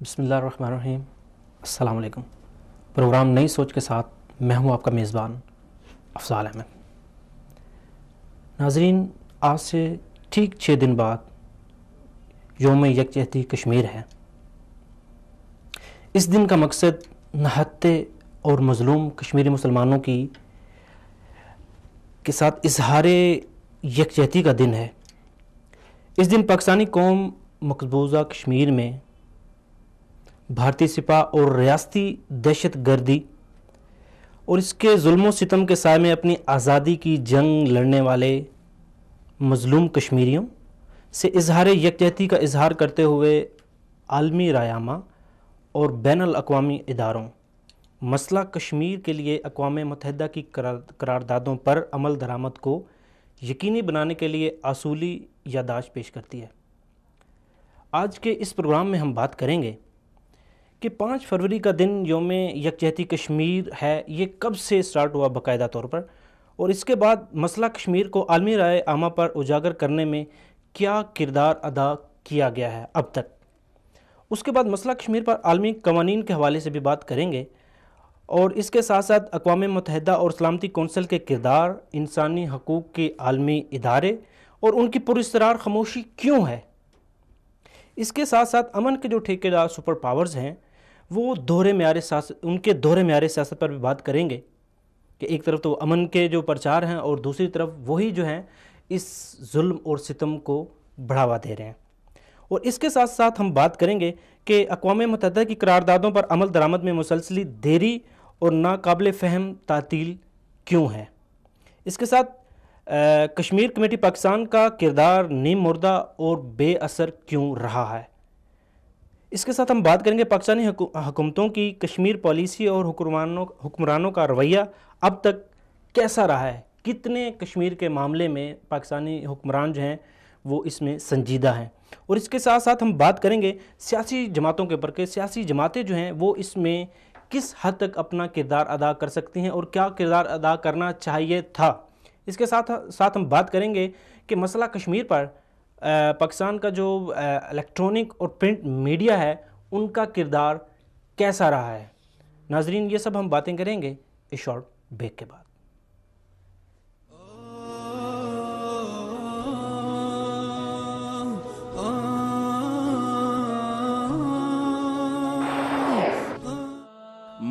بسم اللہ الرحمن الرحیم۔ السلام علیکم۔ پروگرام نئی سوچ کے ساتھ میں ہوں آپ کا میزبان افضال احمد۔ ناظرین، آج سے ٹھیک 6 دن بعد یوم یکجہتی کشمیر ہے۔ اس دن کا مقصد نہتے اور مظلوم کشمیری مسلمانوں کے ساتھ اظہار یکجہتی کا دن ہے۔ اس دن پاکستانی قوم مقبوضہ کشمیر میں بھارتی سپاہ اور ریاستی دہشت گردی اور اس کے ظلم و ستم کے سائے میں اپنی آزادی کی جنگ لڑنے والے مظلوم کشمیریوں سے اظہار یکجہتی کا اظہار کرتے ہوئے عالمی رائے اور بین الاقوامی اداروں مسئلہ کشمیر کے لیے اقوام متحدہ کی قراردادوں پر عمل درآمد کو یقینی بنانے کے لیے اصولی یادداشت پیش کرتی ہے۔ آج کے اس پروگرام میں ہم بات کریں گے کہ 5 فروری کا دن یوم یکجہتی کشمیر ہے، یہ کب سے سٹارٹ ہوا باقاعدہ طور پر، اور اس کے بعد مسئلہ کشمیر کو عالمی رائے عامہ پر اجاگر کرنے میں کیا کردار ادا کیا گیا ہے اب تک۔ اس کے بعد مسئلہ کشمیر پر عالمی قوانین کے حوالے سے بھی بات کریں گے، اور اس کے ساتھ ساتھ اقوام متحدہ اور سلامتی کونسل کے کردار، انسانی حقوق کے عالمی ادارے اور ان کی پراسرار خاموشی کیوں ہے۔ اس کے ساتھ ساتھ امن کے جو ٹھیکیدار سپر پاورز ہیں وہ ان کے دور معیار سیاست پر بھی بات کریں گے کہ ایک طرف تو امن کے جو پرچار ہیں اور دوسری طرف وہی جو ہیں اس ظلم اور ستم کو بڑھاوا دے رہے ہیں۔ اور اس کے ساتھ ساتھ ہم بات کریں گے کہ اقوام متحدہ کی قراردادوں پر عمل درآمد میں مسلسل دیری اور ناقابل فہم تعطیل کیوں ہے۔ اس کے ساتھ کشمیر کمیٹی پاکستان کا کردار نیم مردہ اور بے اثر کیوں رہا ہے۔ اس کے ساتھ ہم بات کریں گے پاکستانی حکومتوں کی کشمیر پالیسی اور حکمرانوں کا رویہ اب تک کیسا رہا ہے، کتنے کشمیر کے معاملے میں پاکستانی حکمران جو ہیں وہ اس میں سنجیدہ ہیں۔ اور اس کے ساتھ ساتھ ہم بات کریں گے سیاسی جماعتوں کے اوپر کہ سیاسی جماعتیں جو ہیں وہ اس میں کس حد تک اپنا کردار ادا کر سکتی ہیں اور کیا کردار ادا کرنا چاہیے تھا۔ اس کے ساتھ ہم بات کریں گے کہ مسئلہ کشمیر پر پاکستان کا جو الیکٹرونک اور پرنٹ میڈیا ہے ان کا کردار کیسا رہا ہے۔ ناظرین، یہ سب ہم باتیں کریں گے اس شارٹ بریک کے بعد۔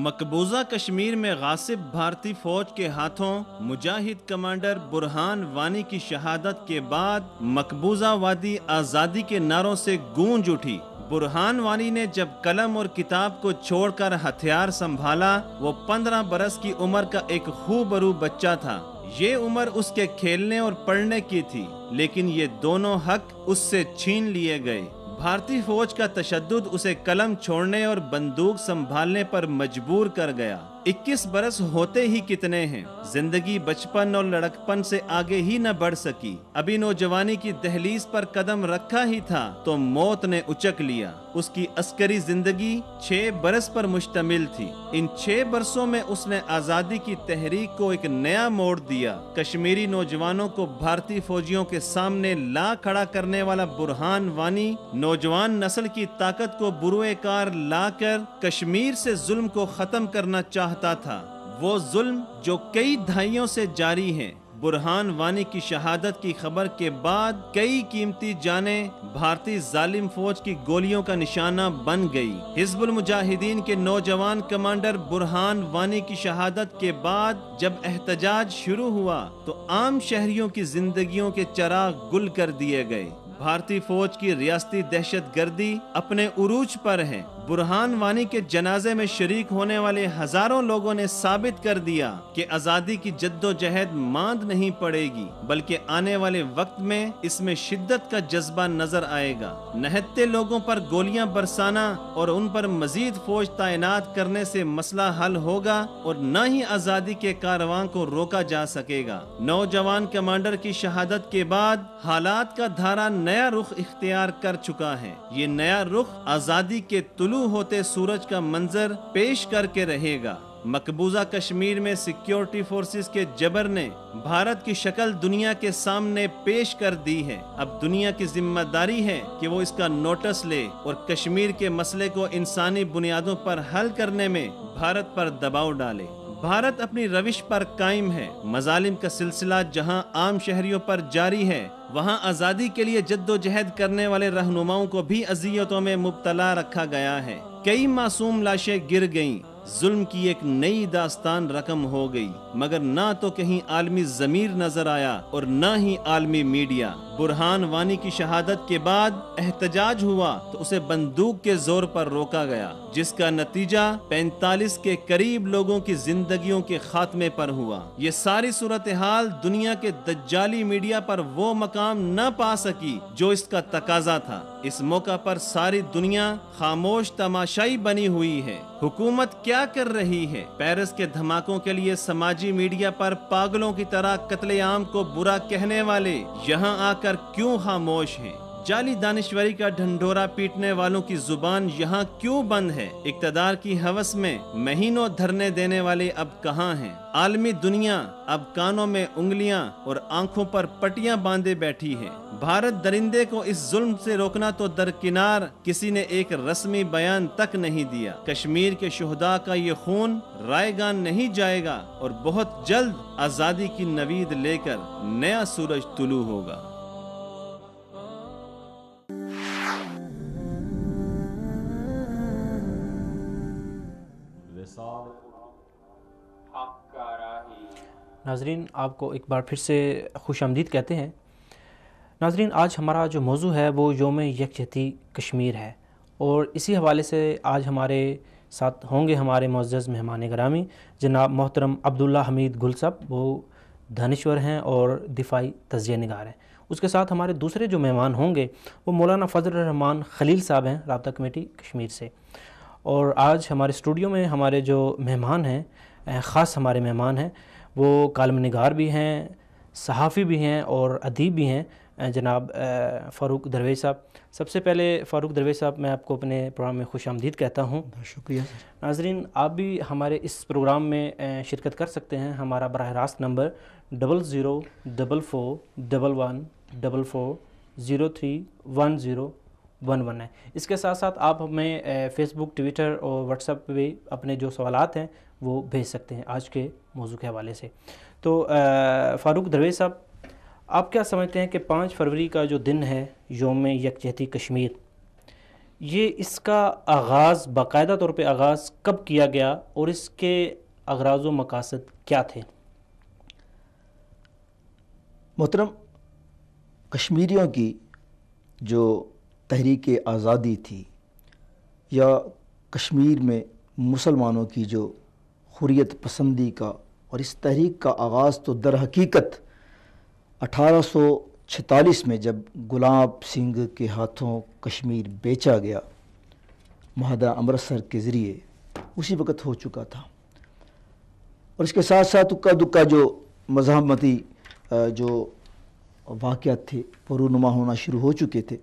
مقبوضہ کشمیر میں غاصب بھارتی فوج کے ہاتھوں مجاہد کمانڈر برہان وانی کی شہادت کے بعد مقبوضہ وادی آزادی کے نعروں سے گونج اٹھی۔ برہان وانی نے جب قلم اور کتاب کو چھوڑ کر ہتھیار سنبھالا، وہ 15 برس کی عمر کا ایک خوبرو بچہ تھا۔ یہ عمر اس کے کھیلنے اور پڑھنے کی تھی، لیکن یہ دونوں حق اس سے چھین لیے گئے۔ بھارتی فوج کا تشدد اسے قلم چھوڑنے اور بندوق سنبھالنے پر مجبور کر گیا۔ 21 برس ہوتے ہی کتنے ہیں، زندگی بچپن اور لڑکپن سے آگے ہی نہ بڑھ سکی۔ ابھی نوجوانی کی دہلیز پر قدم رکھا ہی تھا تو موت نے اچک لیا۔ اس کی عسکری زندگی 6 برس پر مشتمل تھی۔ ان 6 برسوں میں اس نے آزادی کی تحریک کو ایک نیا موڑ دیا۔ کشمیری نوجوانوں کو بھارتی فوجیوں کے سامنے لا کھڑا کرنے والا برہان وانی نوجوان نسل کی طاقت کو بروئے کار لا کر کشمیر سے ظلم کو ختم کرنا چاہتا تھا، وہ ظلم جو کئی دہائیوں سے جاری ہے۔ برہان وانی کی شہادت کی خبر کے بعد کئی قیمتی جانیں بھارتی ظالم فوج کی گولیوں کا نشانہ بن گئی۔ حزب المجاہدین کے نوجوان کمانڈر برہان وانی کی شہادت کے بعد جب احتجاج شروع ہوا تو عام شہریوں کی زندگیوں کے چراغ گل کر دیے گئے۔ بھارتی فوج کی ریاستی دہشت گردی اپنے عروج پر ہے۔ برہان وانی کے جنازے میں شریک ہونے والے ہزاروں لوگوں نے ثابت کر دیا کہ آزادی کی جد و جہد ماند نہیں پڑے گی، بلکہ آنے والے وقت میں اس میں شدت کا جذبہ نظر آئے گا۔ نہتے لوگوں پر گولیاں برسانا اور ان پر مزید فوج تعینات کرنے سے مسئلہ حل ہوگا اور نہ ہی آزادی کے کارواں کو روکا جا سکے گا۔ نوجوان کمانڈر کی شہادت کے بعد حالات کا دھارا نیا رخ اختیار کر چکا ہے۔ یہ نیا رخ آزادی کے طلوع ہوتے سورج کا منظر پیش کر کے رہے گا۔ مقبوضہ کشمیر میں سیکیورٹی فورسز کے جبر نے بھارت کی شکل دنیا کے سامنے پیش کر دی ہے۔ اب دنیا کی ذمہ داری ہے کہ وہ اس کا نوٹس لے اور کشمیر کے مسئلے کو انسانی بنیادوں پر حل کرنے میں بھارت پر دباؤ ڈالے۔ بھارت اپنی روش پر قائم ہے۔ مظالم کا سلسلہ جہاں عام شہریوں پر جاری ہے، وہاں آزادی کے لیے جد و جہد کرنے والے رہنماؤں کو بھی اذیتوں میں مبتلا رکھا گیا ہے۔ کئی معصوم لاشیں گر گئیں، ظلم کی ایک نئی داستان رقم ہو گئی، مگر نہ تو کہیں عالمی ضمیر نظر آیا اور نہ ہی عالمی میڈیا۔ برہان وانی کی شہادت کے بعد احتجاج ہوا تو اسے بندوق کے زور پر روکا گیا، جس کا نتیجہ 45 کے قریب لوگوں کی زندگیوں کے خاتمے پر ہوا۔ یہ ساری صورتحال دنیا کے دجالی میڈیا پر وہ مقام نہ پا سکی جو اس کا تقاضا تھا۔ اس موقع پر ساری دنیا خاموش تماشائی بنی ہوئی ہے۔ حکومت کیا کر رہی ہے؟ پیرس کے دھماکوں کے لیے سماجی میڈیا پر پاگلوں کی طرح قتل عام کو برا کہنے والے یہاں آ کر کیوں خاموش ہیں؟ جعلی دانشوری کا ڈھنڈورا پیٹنے والوں کی زبان یہاں کیوں بند ہے؟ اقتدار کی ہوس میں مہینوں دھرنے دینے والے اب کہاں ہیں؟ عالمی دنیا اب کانوں میں انگلیاں اور آنکھوں پر پٹیاں باندھے بیٹھی ہے۔ بھارت درندے کو اس ظلم سے روکنا تو درکنار، کسی نے ایک رسمی بیان تک نہیں دیا۔ کشمیر کے شہداء کا یہ خون رائے گان نہیں جائے گا اور بہت جلد آزادی کی نوید لے کر نیا سورج طلوع ہوگا۔ ناظرین، آپ کو ایک بار پھر سے خوش آمدید کہتے ہیں۔ ناظرین، آج ہمارا جو موضوع ہے وہ یوم یکجہتی کشمیر ہے، اور اسی حوالے سے آج ہمارے ساتھ ہوں گے ہمارے معزز مہمان گرامی جناب محترم عبداللہ حمید گل صاحب، وہ دانشور ہیں اور دفاعی تجزیہ نگار ہیں۔ اس کے ساتھ ہمارے دوسرے جو مہمان ہوں گے وہ مولانا فضل الرحمان خلیل صاحب ہیں، رابطہ کمیٹی کشمیر سے۔ اور آج ہمارے اسٹوڈیو میں ہمارے جو مہمان ہیں، خاص ہمارے مہمان ہیں، وہ کالم نگار بھی ہیں، صحافی بھی ہیں اور ادیب بھی ہیں، جناب فاروق درویش صاحب۔ سب سے پہلے فاروق درویش صاحب، میں آپ کو اپنے پروگرام میں خوش آمدید کہتا ہوں۔ شکریہ۔ ناظرین، آپ بھی ہمارے اس پروگرام میں شرکت کر سکتے ہیں۔ ہمارا براہ راست نمبر 004411031011 ہے۔ اس کے ساتھ ساتھ آپ ہمیں فیس بک، ٹویٹر اور واٹس ایپ پہ بھی اپنے جو سوالات ہیں وہ بھیج سکتے ہیں آج کے موضوع کے حوالے سے۔ تو فاروق درویش صاحب، آپ کیا سمجھتے ہیں کہ 5 فروری کا جو دن ہے یوم یکجہتی کشمیر، یہ اس کا آغاز، باقاعدہ طور پہ آغاز کب کیا گیا اور اس کے اغراض و مقاصد کیا تھے؟ محترم، کشمیریوں کی جو تحریک آزادی تھی، یا کشمیر میں مسلمانوں کی جو حریت پسندی کا اور اس تحریک کا آغاز تو در حقیقت 1846 میں جب گلاب سنگھ کے ہاتھوں کشمیر بیچا گیا معاہدہ امرتسر کے ذریعے، اسی وقت ہو چکا تھا۔ اور اس کے ساتھ ساتھ اکا دکا جو مزاحمتی جو واقعات تھے وہ رونما ہونا شروع ہو چکے تھے۔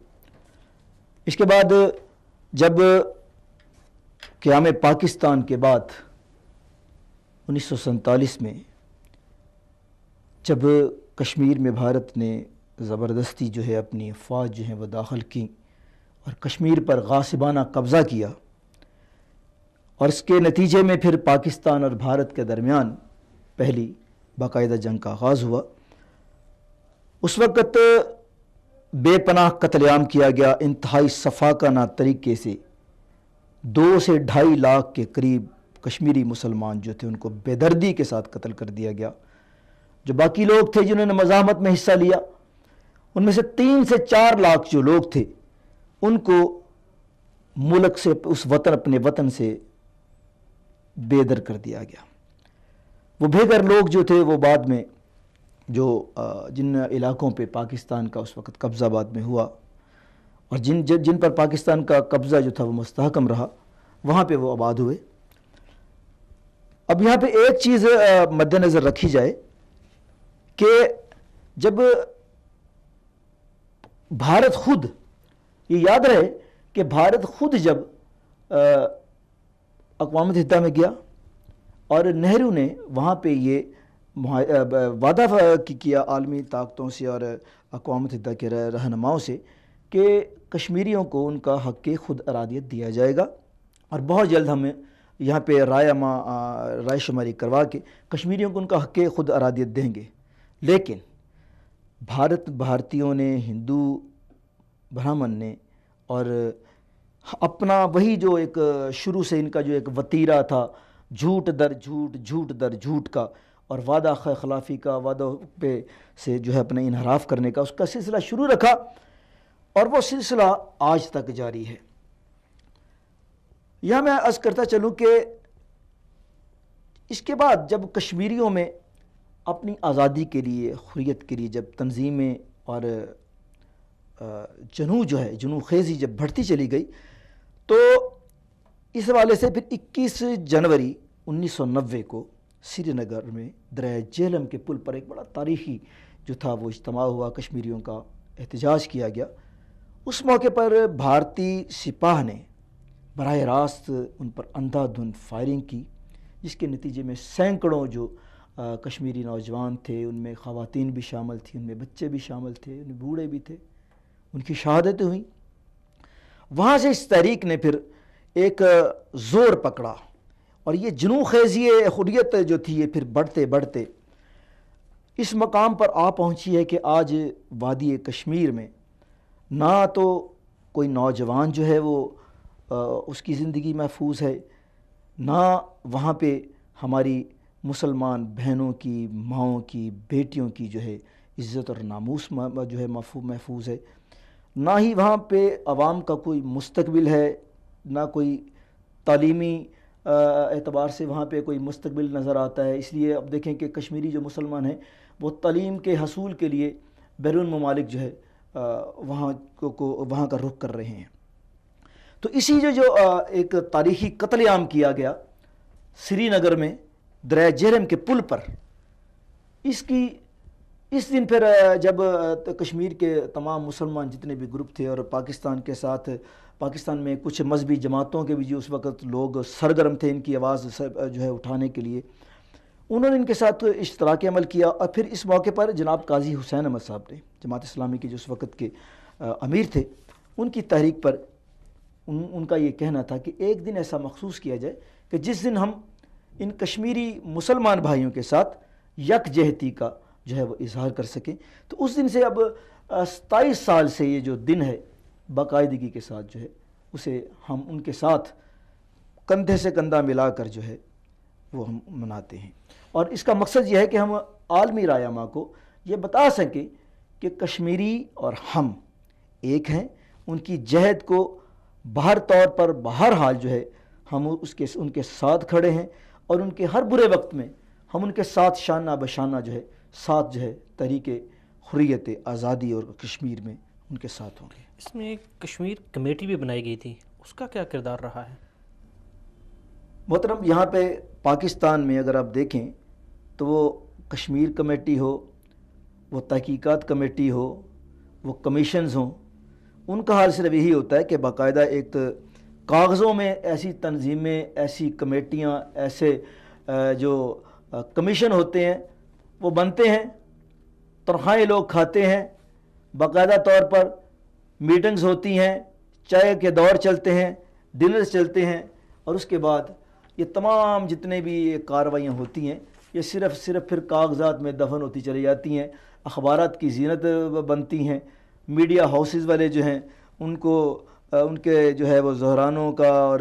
اس کے بعد جب قیام پاکستان کے بعد 1947 میں جب کشمیر میں بھارت نے زبردستی جو ہے اپنی افواج جو ہیں وہ داخل کی اور کشمیر پر غاصبانہ قبضہ کیا، اور اس کے نتیجے میں پھر پاکستان اور بھارت کے درمیان پہلی باقاعدہ جنگ کا آغاز ہوا۔ اس وقت بے پناہ قتل عام کیا گیا، انتہائی صفاقانہ طریقے سے 2 سے 2.5 لاکھ کے قریب کشمیری مسلمان جو تھے ان کو بے دردی کے ساتھ قتل کر دیا گیا۔ جو باقی لوگ تھے جنہوں نے مزاحمت میں حصہ لیا، ان میں سے 3 سے 4 لاکھ جو لوگ تھے ان کو ملک سے، اس وطن، اپنے وطن سے بے در کر دیا گیا۔ وہ بے گھر لوگ جو تھے وہ بعد میں جو جن علاقوں پہ پاکستان کا اس وقت قبضہ بعد میں ہوا اور جن پر پاکستان کا قبضہ جو تھا وہ مستحکم رہا، وہاں پہ وہ آباد ہوئے۔ اب یہاں پہ ایک چیز مد نظر رکھی جائے کہ جب بھارت خود، یہ یاد رہے کہ بھارت خود جب اقوام متحدہ میں گیا اور نہرو نے وہاں پہ یہ وعدہ کیا عالمی طاقتوں سے اور اقوام متحدہ کے رہنماؤں سے کہ کشمیریوں کو ان کا حق خود ارادیت دیا جائے گا، اور بہت جلد ہمیں یہاں پہ رائے شماری کروا کے کشمیریوں کو ان کا حق خود ارادیت دیں گے۔ لیکن بھارتیوں نے، ہندو برہمن نے، اور اپنا وہی جو ایک شروع سے ان کا جو ایک وتیرہ تھا، جھوٹ در جھوٹ، جھوٹ در جھوٹ کا، اور وعدہ خلافی کا، وعدہ پہ سے جو ہے اپنا انحراف کرنے کا، اس کا سلسلہ شروع رکھا، اور وہ سلسلہ آج تک جاری ہے۔ یہاں میں عرض کرتا چلوں کہ اس کے بعد جب کشمیریوں میں اپنی آزادی کے لیے، حریت کے لیے جب تنظیمیں اور جنوں خیزی جب بڑھتی چلی گئی، تو اس حوالے سے پھر 21 جنوری 1990 کو سری نگر میں دریائے جہلم کے پل پر ایک بڑا تاریخی جو تھا وہ اجتماع ہوا، کشمیریوں کا احتجاج کیا گیا۔ اس موقع پر بھارتی سپاہ نے براہ راست ان پر اندھا دھند فائرنگ کی، جس کے نتیجے میں سینکڑوں جو کشمیری نوجوان تھے، ان میں خواتین بھی شامل تھیں، ان میں بچے بھی شامل تھے، ان میں بوڑھے بھی تھے، ان کی شہادتیں ہوئیں۔ وہاں سے اس تحریک نے پھر ایک زور پکڑا، اور یہ جنوں خیزی حریت جو تھی یہ پھر بڑھتے بڑھتے اس مقام پر آ پہنچی ہے کہ آج وادی کشمیر میں نہ تو کوئی نوجوان جو ہے وہ اس کی زندگی محفوظ ہے، نہ وہاں پہ ہماری مسلمان بہنوں کی، ماؤں کی، بیٹیوں کی جو ہے عزت اور ناموس جو ہے محفوظ ہے، نہ ہی وہاں پہ عوام کا کوئی مستقبل ہے، نہ کوئی تعلیمی اعتبار سے وہاں پہ کوئی مستقبل نظر آتا ہے۔ اس لیے اب دیکھیں کہ کشمیری جو مسلمان ہیں وہ تعلیم کے حصول کے لیے بیرون ممالک جو ہے وہاں کا رخ کر رہے ہیں۔ تو اسی جو ایک تاریخی قتل عام کیا گیا سری نگر میں دریائے جہلم کے پل پر، اس دن پھر جب کشمیر کے تمام مسلمان جتنے بھی گروپ تھے، اور پاکستان کے ساتھ پاکستان میں کچھ مذہبی جماعتوں کے بھی جو اس وقت لوگ سرگرم تھے ان کی آواز جو ہے اٹھانے کے لیے، انہوں نے ان کے ساتھ اشتراک عمل کیا۔ اور پھر اس موقع پر جناب قاضی حسین احمد صاحب نے، جماعت اسلامی کے جو اس وقت کے امیر تھے، ان کی تحریک پر ان کا یہ کہنا تھا کہ ایک دن ایسا مخصوص کیا جائے کہ جس دن ہم ان کشمیری مسلمان بھائیوں کے ساتھ یکجہتی کا جو ہے وہ اظہار کر سکیں۔ تو اس دن سے اب 27 سال سے یہ جو دن ہے باقاعدگی کے ساتھ جو ہے اسے ہم ان کے ساتھ کندھے سے کندھا ملا کر جو ہے وہ ہم مناتے ہیں، اور اس کا مقصد یہ ہے کہ ہم عالمی رائے کو یہ بتا سکیں کہ کشمیری اور ہم ایک ہیں، ان کی جہد کو باہر طور پر بہر حال جو ہے ہم ان کے ساتھ کھڑے ہیں، اور ان کے ہر برے وقت میں ہم ان کے ساتھ شانہ بشانہ جو ہے ساتھ جو ہے تحریک حریت آزادی اور کشمیر میں ان کے ساتھ ہوں گے۔ اس میں ایک کشمیر کمیٹی بھی بنائی گئی تھی، اس کا کیا کردار رہا ہے؟ محترم، یہاں پہ پاکستان میں اگر آپ دیکھیں تو وہ کشمیر کمیٹی ہو، وہ تحقیقات کمیٹی ہو، وہ کمیشنز ہوں، ان کا حال صرف یہی ہوتا ہے کہ باقاعدہ ایک کاغذوں میں ایسی تنظیمیں، ایسی کمیٹیاں، ایسے جو کمیشن ہوتے ہیں وہ بنتے ہیں، تنخواہیں لوگ کھاتے ہیں، باقاعدہ طور پر میٹنگز ہوتی ہیں، چائے کے دور چلتے ہیں، ڈنرز چلتے ہیں، اور اس کے بعد یہ تمام جتنے بھی یہ کارروائیاں ہوتی ہیں یہ صرف پھر کاغذات میں دفن ہوتی چلی جاتی ہیں، اخبارات کی زینت بنتی ہیں، میڈیا ہاؤسز والے جو ہیں ان کو ان کے جو ہے وہ زہرانوں کا اور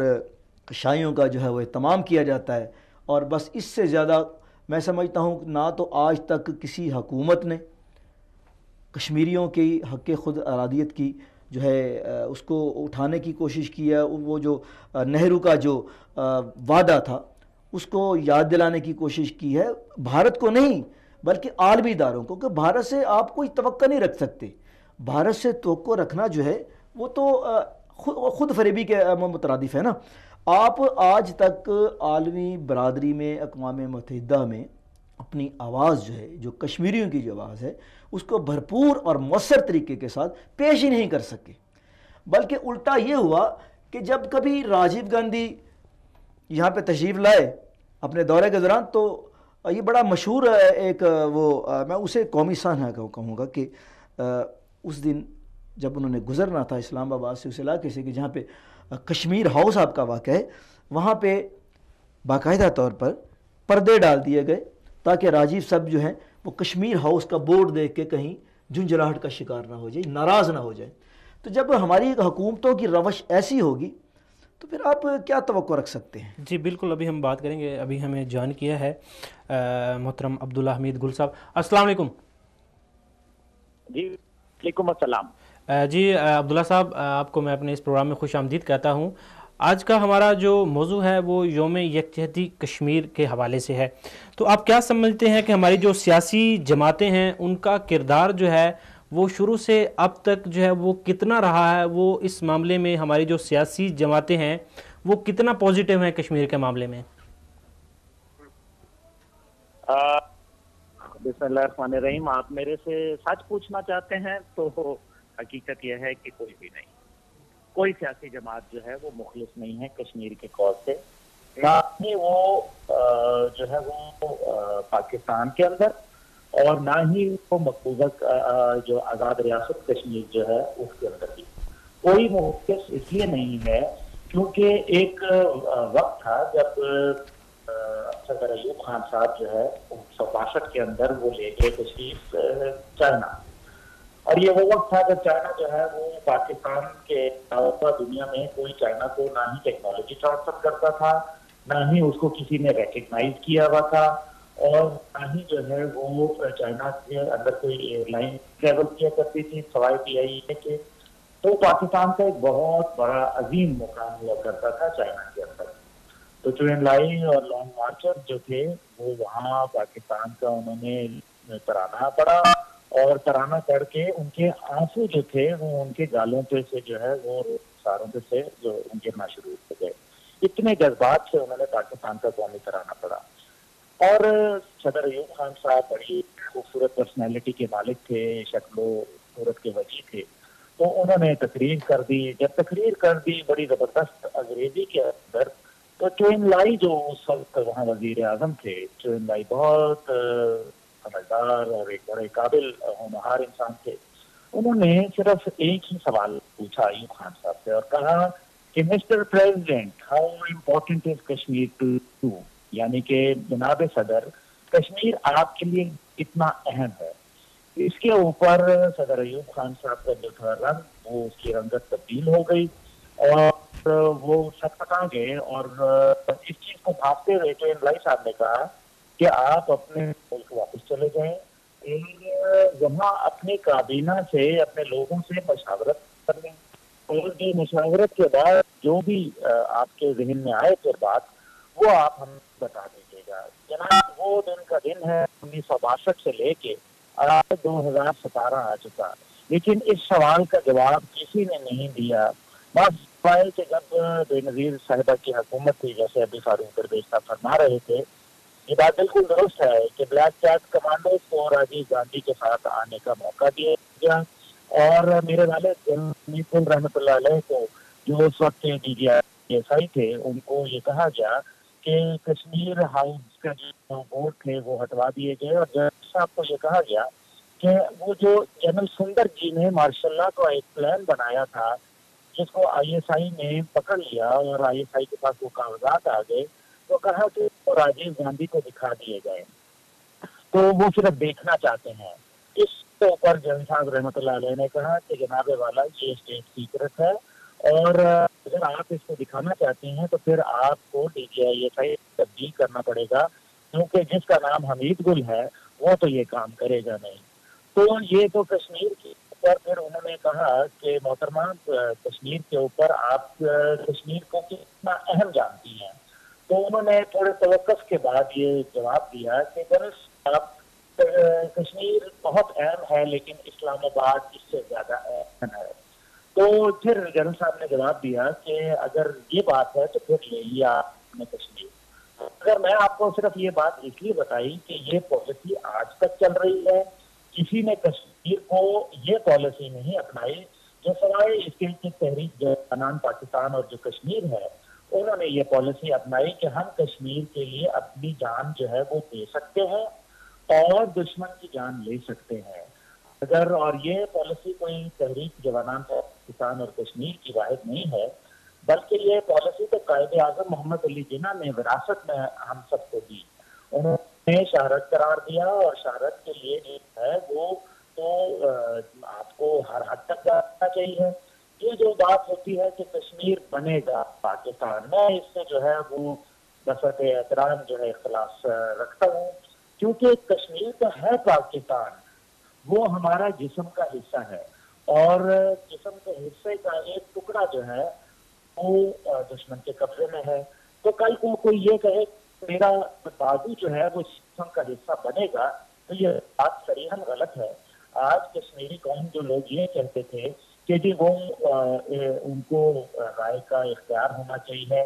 شائعوں کا جو ہے وہ اہتمام کیا جاتا ہے، اور بس اس سے زیادہ میں سمجھتا ہوں نہ تو آج تک کسی حکومت نے کشمیریوں کی حق خود ارادیت کی جو ہے اس کو اٹھانے کی کوشش کی ہے، وہ جو نہرو کا جو وعدہ تھا اس کو یاد دلانے کی کوشش کی ہے، بھارت کو نہیں بلکہ عالمی اداروں کو، کہ بھارت سے آپ کوئی توقع نہیں رکھ سکتے۔ بھارت سے توقع رکھنا جو ہے وہ تو خود فریبی کے مترادف ہے نا۔ آپ آج تک عالمی برادری میں، اقوام متحدہ میں اپنی آواز جو ہے، جو کشمیریوں کی جو آواز ہے، اس کو بھرپور اور مؤثر طریقے کے ساتھ پیش ہی نہیں کر سکے، بلکہ الٹا یہ ہوا کہ جب کبھی راجیو گاندھی یہاں پہ تشریف لائے اپنے دورے کے دوران. تو یہ بڑا مشہور ایک وہ میں اسے قومی سانحہ کہوں گا کہ اس دن جب انہوں نے گزرنا تھا اسلام آباد سے اس علاقے سے کہ جہاں پہ کشمیر ہاؤس آپ کا واقع ہے، وہاں پہ باقاعدہ طور پر پردے ڈال دیے گئے تاکہ راجیو صاحب جو ہیں وہ کشمیر ہاؤس کا بورڈ دیکھ کے کہیں جھنجھلاہٹ کا شکار نہ ہو جائے، ناراض نہ ہو جائے. تو جب ہماری حکومتوں کی روش ایسی ہوگی تو پھر آپ کیا توقع رکھ سکتے ہیں؟ جی بالکل، ابھی ہم بات کریں گے. ابھی ہمیں جوائن کیا ہے محترم عبداللہ حمید گل صاحب. السلام علیکم. جی وعلیکم السلام. جی عبداللہ صاحب، آپ کو میں اپنے اس پروگرام میں خوش آمدید کہتا ہوں. آج کا ہمارا جو موضوع ہے وہ یوم یکجہتی کشمیر کے حوالے سے ہے. تو آپ کیا سمجھتے ہیں کہ ہماری جو سیاسی جماعتیں ہیں ان کا کردار جو ہے وہ شروع سے اب تک جو ہے وہ کتنا رہا ہے؟ وہ اس معاملے میں ہماری جو سیاسی جماعتیں ہیں وہ کتنا پازیٹیو ہیں کشمیر کے معاملے میں؟ بسم اللہ الرحمن الرحیم. آپ میرے سے سچ پوچھنا چاہتے ہیں تو حقیقت یہ ہے کہ کوئی بھی نہیں، کوئی سیاسی جماعت جو ہے وہ مخلص نہیں ہے کشمیر کے کاز سے، نہ ہی وہ جو ہے وہ پاکستان کے اندر، اور نہ ہی وہ مقبوضہ جو آزاد ریاست کشمیر جو ہے اس کے اندر بھی کوئی مخلص اس لیے نہیں ہے کیونکہ ایک وقت تھا جب صدر ایوب خان صاحب جو ہے 1962 کے اندر وہ لے گئے تشریف چائنا، اور یہ وہ وقت تھا جب چائنا جو ہے وہ پاکستان کے علاوہ دنیا میں کوئی چائنا کو نہ ہی ٹیکنالوجی ٹرانسفر کرتا تھا، نہ ہی اس کو کسی نے ریکگنائز کیا ہوا تھا، اور نہ ہی جو ہے وہ چائنا کے اندر کوئی ایئر لائن ٹریول کیا کرتی تھی سوائے PIA کے. تو پاکستان کا ایک بہت بڑا عظیم مقام ہوا کرتا تھا چائنا کے اندر. تو چوین لائی اور لانگ مارچر جو تھے وہ وہاں پاکستان کا انہوں نے ترانہ پڑھا، اور ترانہ پڑھ کے ان کے آنسو جو تھے وہ ان کے گالوں پہ سے جو ہے وہ ساروں پہ سے جو ان کے گرنا شروع ہو گئے. اتنے جذبات سے انہوں نے پاکستان کا قومی ترانہ پڑھا. اور صدر ایوب خان صاحب بڑی خوبصورت پرسنالٹی کے مالک تھے، شکل و صورت کے وجہ تھے. تو انہوں نے تقریر کر دی. جب تقریر کر دی بڑی زبردست انگریزی کے اندر، تو چوین لائی جو اس وقت وہاں وزیر اعظم تھے، چوین لائی بہت سمجھدار اور ایک بڑے قابل ہونہار انسان تھے. انہوں نے صرف ایک ہی سوال پوچھا ایوب خان صاحب سے اور کہا کہ Mr President, how important is Kashmir to you? یعنی کہ جناب صدر، کشمیر آپ کے لیے کتنا اہم ہے؟ اس کے اوپر صدر ایوب خان صاحب کا جو تھا رنگ، وہ اس کی رنگت تبدیل ہو گئی اور وہ سٹپٹا گئے. اور اس چیز کو بھاپتے ہوئے چوین لائی صاحب نے کہا کہ آپ اپنے ملک واپس چلے جائیں، وہاں اپنی کابینہ سے اپنے لوگوں سے مشاورت کر لیں، اور جو مشاورت کے بعد جو بھی آپ کے ذہن میں آئے پھر بات، وہ آپ ہم بتا دیجیے گا. جناب وہ دن کا دن ہے 1962 سے لے کے 2017 آ چکا، لیکن اس سوال کا جواب کسی نے نہیں دیا. بس سوال کہ جب بے نظیر صاحبہ کی حکومت تھی، جیسے ابھی فاروق درویش صاحب فرما رہے تھے، یہ بات بالکل درست ہے کہ بلیک کیٹ کمانڈوز کو راجیو گاندھی کے ساتھ آنے کا موقع دیا گیا، اور میرے والد رحمۃ اللہ علیہ کو جو اس وقت DGI تھے ان کو یہ کہا گیا کہ کشمیر ہاؤس کا جو بورڈ تھے وہ ہٹوا دیے گئے، اور جج صاحب کو یہ کہا گیا کہ وہ جو جنرل سندر جی نے ماشاء اللہ کو ایک پلان بنایا تھا جس کو ISI نے پکڑ لیا، اور ISI کے پاس وہ کاغذات آ گئے، تو کہا کہ وہ راجیو گاندھی کو دکھا دیے گئے، تو وہ صرف دیکھنا چاہتے ہیں. اس کے اوپر جج صاحب رحمۃ اللہ علیہ نے کہا کہ جناب والا یہ اسٹیٹ سیکرٹ ہے، اور اگر آپ اس کو دکھانا چاہتے ہیں تو پھر آپ کو DGI تبدیل کرنا پڑے گا، کیونکہ جس کا نام حمید گل ہے وہ تو یہ کام کرے گا نہیں. تو یہ تو کشمیر کے اوپر پھر انہوں نے کہا کہ محترمہ کشمیر کے اوپر آپ کشمیر کو کتنا اہم جانتی ہیں. تو انہوں نے تھوڑے توقف کے بعد یہ جواب دیا کہ کشمیر بہت اہم ہے لیکن اسلام آباد اس سے زیادہ اہم ہے. تو پھر جنرل صاحب نے جواب دیا کہ اگر یہ بات ہے تو پھر لے لیا آپ نے کشمیر. اگر میں آپ کو صرف یہ بات اس لیے بتائی کہ یہ پالیسی آج تک چل رہی ہے، کسی نے کشمیر کو یہ پالیسی نہیں اپنائی، جو سوائے اس کے تحریک جانان پاکستان اور جو کشمیر ہے انہوں نے یہ پالیسی اپنائی کہ ہم کشمیر کے لیے اپنی جان جو ہے وہ دے سکتے ہیں اور دشمن کی جان لے سکتے ہیں اگر. اور یہ پالیسی کوئی تحریک جوانان پاکستان اور کشمیر کی واحد نہیں ہے، بلکہ یہ پالیسی تو قائد اعظم محمد علی جناح نے وراثت میں ہم سب کو دی. انہوں نے شہرت قرار دیا اور شہرت کے لیے جو ہے وہ تو آپ کو ہر حد تک کرنا چاہیے. یہ جو بات ہوتی ہے کہ کشمیر بنے گا پاکستان میں، اس سے جو ہے وہ بسط احترام جو ہے اختلاف رکھتا ہوں، کیونکہ کشمیر تو ہے پاکستان، وہ ہمارا جسم کا حصہ ہے اور جسم کے حصے کا ایک ٹکڑا جو ہے وہ دشمن کے قبضے میں ہے. تو کل کو کوئی یہ کہے میرا بازو جو ہے وہ جسم کا حصہ بنے گا تو یہ بات صریحاً غلط ہے. آج کشمیری قوم جو لوگ یہ کہتے تھے کہ جی وہ ان کو رائے کا اختیار ہونا چاہیے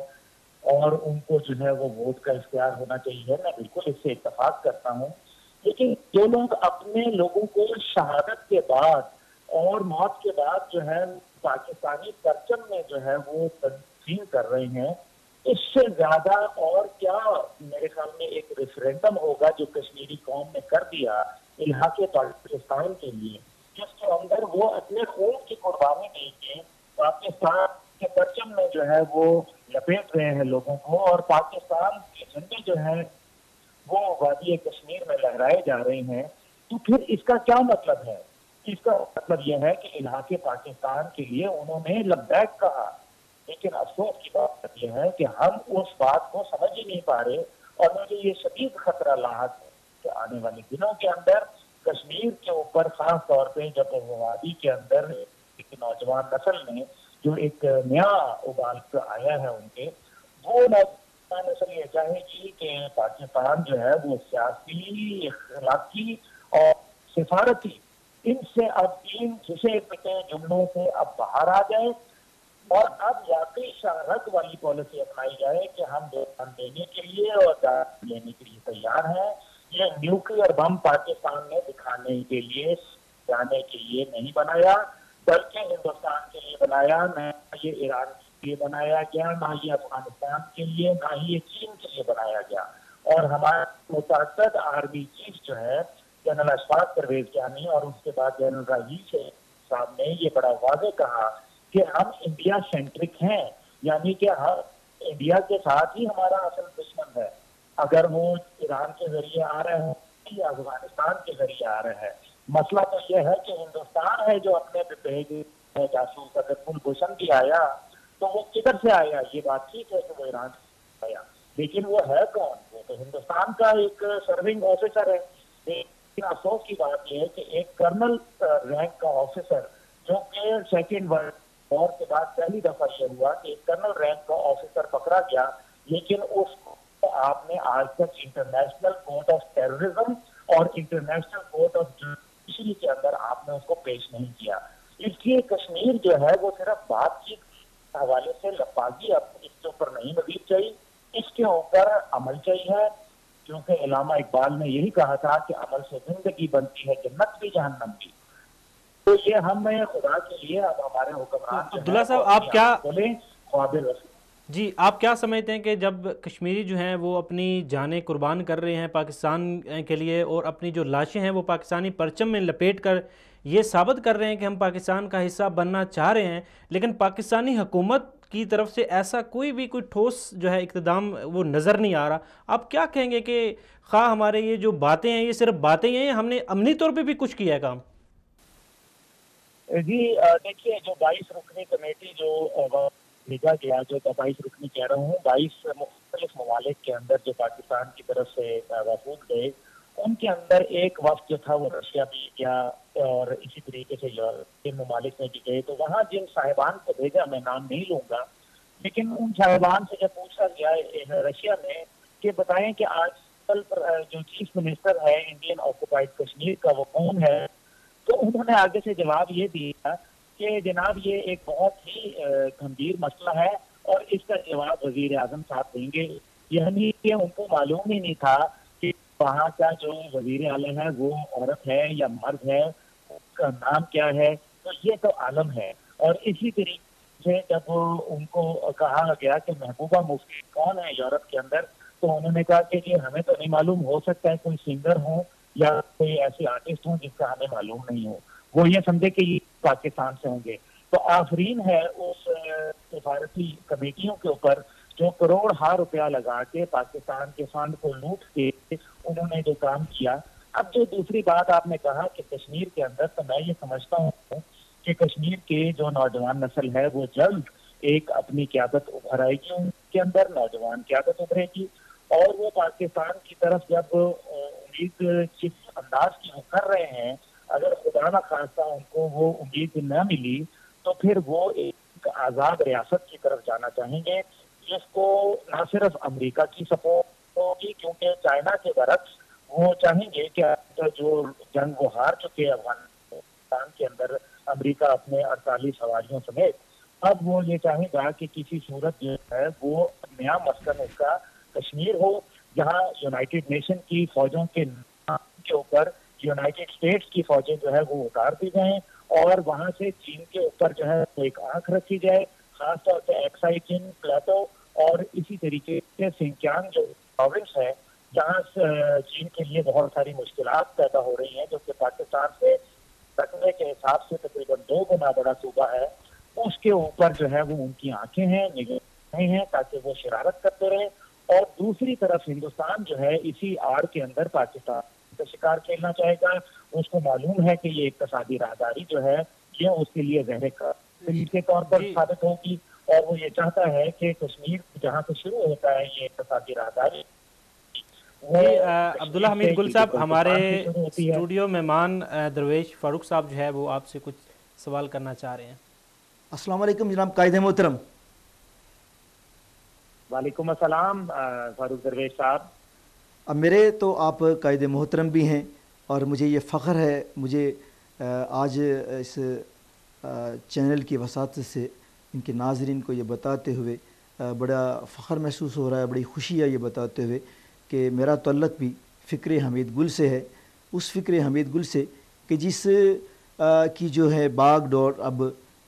اور ان کو جو ہے وہ ووٹ کا اختیار ہونا چاہیے، میں بالکل اس سے اتفاق کرتا ہوں. لیکن جو لوگ اپنے لوگوں کو شہادت کے بعد اور موت کے بعد جو ہے پاکستانی پرچم میں جو ہے وہ تنظیم کر رہے ہیں، اس سے زیادہ اور کیا میرے خیال میں ایک ریفرینڈم ہوگا جو کشمیری قوم نے کر دیا الحاق پاکستان کے لیے، جس کے اندر وہ اپنے خون کی قربانی دے کے پاکستان کے پرچم میں جو ہے وہ لپیٹ رہے ہیں لوگوں کو، اور پاکستان کے جھنڈے جو ہیں وہ وادی کشمیر میں لہرائے جا رہے ہیں. تو پھر اس کا کیا مطلب ہے؟ اس کا مطلب یہ ہے کہ الحاق پاکستان کے لیے انہوں نے لبیک کہا، لیکن افسوس کی بات یہ ہے کہ ہم اس بات کو سمجھ ہی نہیں پا رہے. اور مجھے یہ شدید خطرہ لاحق ہے کہ آنے والے دنوں کے اندر کشمیر کے اوپر خاص طور پہ جب وادی کے اندر ایک نوجوان نسل نے جو ایک نیا ابال آیا ہے ان کے، وہ نوجوان نسل یہ چاہے گی کہ پاکستان جو ہے وہ سیاسی، اخلاقی اور سفارتی ان سے اب ان گھسے پٹے جملوں سے اب باہر آ جائے اور اب واقعی شہرت والی پالیسی اپنائی جائے کہ ہم جان دینے کے لیے اور جان لینے کے لیے تیار ہیں. یہ نیوکلیئر بم پاکستان نے دکھانے کے لیے جانے کے لیے نہیں بنایا، بلکہ ہندوستان کے لیے بنایا. نہ یہ ایران کے لیے بنایا گیا، نہ یہ افغانستان کے لیے، نہ ہی یہ چین کے لیے بنایا گیا. اور ہمارے متعدد آرمی چیف جو ہے جنرل اشفاق پرویز جانی اور اس کے بعد جنرل رئیس صاحب نے یہ بڑا واضح کہا کہ ہم انڈیا سینٹرک ہیں، یعنی کہ ہم انڈیا کے ساتھ ہی ہمارا اصل دشمن ہے، اگر وہ ایران کے ذریعے آ رہے ہیں یا افغانستان کے ذریعے آ رہے ہیں. مسئلہ تو یہ ہے کہ ہندوستان ہے جو اپنے بھیجے جاسوس، اگر کلبھوشن بھی آیا تو وہ کدھر سے آیا؟ یہ بات ٹھیک ہے کہ وہ ایران سے آیا، لیکن وہ ہے کون؟ وہ تو ہندوستان کا ایک سرونگ آفیسر ہے. لیکن افسوس کی بات یہ ہے کہ ایک کرنل رینک کا آفیسر، جو کہ سیکنڈ ورلڈ وار کے بعد پہلی دفعہ یہ ہوا کہ ایک کرنل رینک کا آفیسر پکڑا گیا، لیکن اس کو آپ نے آج تک انٹرنیشنل کورٹ آف ٹیررزم اور انٹرنیشنل کورٹ آف جوڈیشری کے اندر آپ نے اس کو پیش نہیں کیا. اس لیے کشمیر جو ہے وہ صرف بات چیت کے حوالے سے لفاظی اب اس کے اوپر نہیں مزید چاہیے، اس کے اوپر عمل چاہیے، کیونکہ علامہ اقبال نے یہی کہا تھا کہ عمل سے زندگی بنتی ہے جنت بھی جہنم بھی. تو یہ ہم خدا کے لیے اب ہمارے حکمران عبداللہ صاحب آپ کیا بولیں قابل رسول. جی آپ کیا سمجھتے ہیں کہ جب کشمیری جو ہیں وہ اپنی جانیں قربان کر رہے ہیں پاکستان کے لیے اور اپنی جو لاشیں ہیں وہ پاکستانی پرچم میں لپیٹ کر یہ ثابت کر رہے ہیں کہ ہم پاکستان کا حصہ بننا چاہ رہے ہیں، لیکن پاکستانی حکومت کی طرف سے ایسا کوئی ٹھوس جو ہے اقتدام وہ نظر نہیں آ رہا، آپ کیا کہیں گے کہ خواہ ہمارے یہ جو باتیں ہیں یہ صرف باتیں ہیں، ہم نے عملی طور پہ بھی کچھ کیا ہے کام؟ جی دیکھیے، جو 22 رکنی کمیٹی جو بھیجا گیا، جو 22 رکنی کہہ رہا ہوں، 22 مختلف ممالک کے اندر جو پاکستان کی طرف سے وفود گئے، ان کے اندر ایک وفد جو تھا وہ رشیا بھی گیا اور اسی طریقے سے یورپین ممالک میں بھی گئے. تو وہاں جن صاحبان کو بھیجا، میں نام نہیں لوں گا، لیکن ان صاحبان سے جب پوچھا گیا رشیا میں کہ بتائیں کہ آج کل جو چیف منسٹر ہے انڈین آکوپائڈ کشمیر کا وہ کون ہے، تو انہوں نے آگے سے جواب یہ دیا کہ جناب یہ ایک بہت ہی گمبھیر مسئلہ ہے اور اس کا جواب وزیر اعظم صاحب دیں گے. یعنی کہ ان کو معلوم ہی نہیں تھا کہ وہاں کا جو وزیر اعظم ہے وہ عورت ہے یا مرد ہے، اس کا نام کیا ہے. تو یہ تو عالم ہے. اور اسی طریقے سے جب ان کو کہا گیا کہ محبوبہ مفتی کون ہے یورپ کے اندر، تو انہوں نے کہا کہ یہ ہمیں تو نہیں معلوم، ہو سکتا ہے کوئی سنگر ہو یا کوئی ایسے آرٹسٹ ہوں جس کا ہمیں معلوم نہیں ہو، وہ یہ سمجھے کہ یہ پاکستان سے ہوں گے۔ تو آفرین ہے اس سفارتی کمیٹیوں کے اوپر جو کروڑ ہار روپیہ لگا کے پاکستان کے فنڈ کو لوٹ کے انہوں نے جو کام کیا۔ اب جو دوسری بات آپ نے کہا کہ کشمیر کے اندر، تو میں یہ سمجھتا ہوں کہ کشمیر کے جو نوجوان نسل ہے وہ جلد ایک اپنی قیادت ابھر آئے گی، ان کے اندر نوجوان قیادت ابھرے گی، اور وہ پاکستان کی طرف جب امید جس انداز کی وہ کر رہے ہیں، اگر خدا نہ خواستہ ان کو وہ امید نہ ملی تو پھر وہ ایک آزاد ریاست کی طرف جانا چاہیں گے، جس کو نہ صرف امریکہ کی سپورٹ ہوگی، کیونکہ چائنا کے برعکس وہ چاہیں گے کہ جو جنگ وہ ہار چکے افغانستان کے اندر امریکہ اپنے 48 سواریوں سمیت، اب وہ یہ چاہے گا کہ کسی صورت جو ہے وہ نیا مسکن اس کا کشمیر ہو، جہاں یونائٹڈ نیشن کی فوجوں کے نام کے اوپر یونائٹڈ اسٹیٹس کی فوجیں جو ہے وہ اتار دی جائیں، اور وہاں سے چین کے اوپر جو ہے ایک آنکھ رکھی جائے، خاص طور پہ ایکسائی چین پلیٹو، اور اسی طریقے سے سنکیانگ جو پروونس ہے جہاں چین کے لیے بہت ساری مشکلات پیدا ہو رہی ہیں، جو کہ پاکستان سے رقبے کے حساب سے تقریباً 2 گنا بڑا صوبہ ہے، اس کے اوپر جو ہے وہ ان کی آنکھیں ہیں، نگاہیں ہیں، تاکہ وہ شرارت کرتے رہیں۔ اور دوسری طرف ہندوستان جو ہے اسی آڑ کے اندر پاکستان کا شکار کھیلنا چاہے گا، اس کو معلوم ہے کہ یہ اقتصادی راہداری جو ہے یہ اس کے لیے زہر خطر کے طور پر ثابت ہوگی، اور وہ یہ چاہتا ہے کہ کشمیر جہاں سے شروع ہوتا ہے یہ اقتصادی راہداری۔ عبداللہ حمید گل صاحب، ہمارے اسٹوڈیو مہمان درویش فاروق صاحب جو ہے وہ آپ سے کچھ سوال کرنا چاہ رہے ہیں۔ السلام علیکم جناب قائد محترم۔ وعلیکم السلام فاروق درویش صاحب۔ اب میرے تو آپ قائد محترم بھی ہیں، اور مجھے یہ فخر ہے، مجھے آج اس چینل کی وساطت سے ان کے ناظرین کو یہ بتاتے ہوئے بڑا فخر محسوس ہو رہا ہے، بڑی خوشی ہے یہ بتاتے ہوئے کہ میرا تعلق بھی فکر حمید گل سے ہے، اس فکر حمید گل سے کہ جس کی جو ہے باغ ڈور اب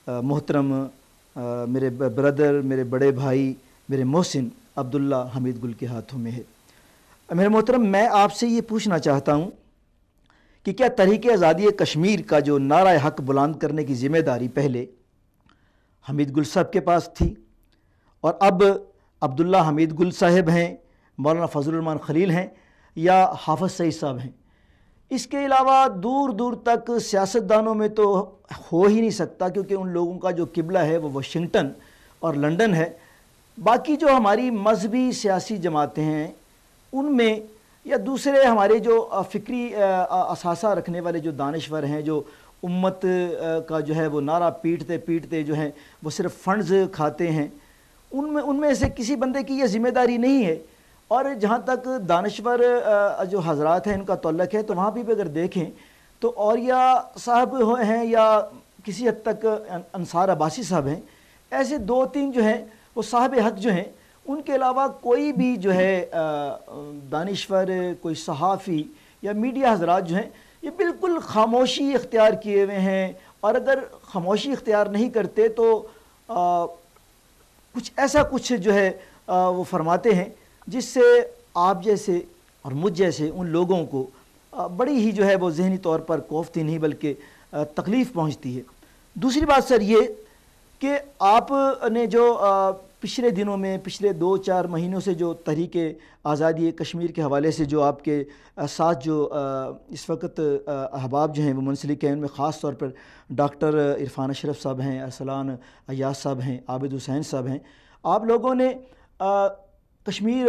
محترم میرے بردر، میرے بڑے بھائی، میرے محسن عبداللہ حمید گل کے ہاتھوں میں ہے۔ میرے محترم، میں آپ سے یہ پوچھنا چاہتا ہوں کہ کیا تحریک آزادی کشمیر کا جو نعرہ حق بلند کرنے کی ذمہ داری پہلے حمید گل صاحب کے پاس تھی، اور اب عبداللہ حمید گل صاحب ہیں، مولانا فضل الرحمان خلیل ہیں، یا حافظ سعید صاحب ہیں؟ اس کے علاوہ دور دور تک سیاستدانوں میں تو ہو ہی نہیں سکتا، کیونکہ ان لوگوں کا جو قبلہ ہے وہ واشنگٹن اور لنڈن ہے۔ باقی جو ہماری مذہبی سیاسی جماعتیں ہیں ان میں، یا دوسرے ہمارے جو فکری اثاثہ رکھنے والے جو دانشور ہیں، جو امت کا جو ہے وہ نعرہ پیٹتے پیٹتے جو ہیں وہ صرف فنڈز کھاتے ہیں، ان میں سے کسی بندے کی یہ ذمہ داری نہیں ہے۔ اور جہاں تک دانشور جو حضرات ہیں ان کا تعلق ہے، تو وہاں بھی اگر دیکھیں تو اوریا صاحب ہیں یا کسی حد تک انصار عباسی صاحب ہیں، ایسے 2-3 جو ہیں وہ صاحب حق جو ہیں، ان کے علاوہ کوئی بھی جو ہے دانشور، کوئی صحافی یا میڈیا حضرات جو ہیں یہ بالکل خاموشی اختیار کیے ہوئے ہیں، اور اگر خاموشی اختیار نہیں کرتے تو کچھ جو ہے وہ فرماتے ہیں جس سے آپ جیسے اور مجھ جیسے ان لوگوں کو بڑی ہی جو ہے وہ ذہنی طور پر کوفتی نہیں بلکہ تکلیف پہنچتی ہے۔ دوسری بات سر یہ کہ آپ نے جو پچھلے دنوں میں، پچھلے 2-4 مہینوں سے جو تحریک آزادی کشمیر کے حوالے سے جو آپ کے ساتھ جو اس وقت احباب جو ہیں وہ منسلک ہیں، ان میں خاص طور پر ڈاکٹر عرفان اشرف صاحب ہیں، ارسلان ایاز صاحب ہیں، عابد حسین صاحب ہیں، آپ لوگوں نے کشمیر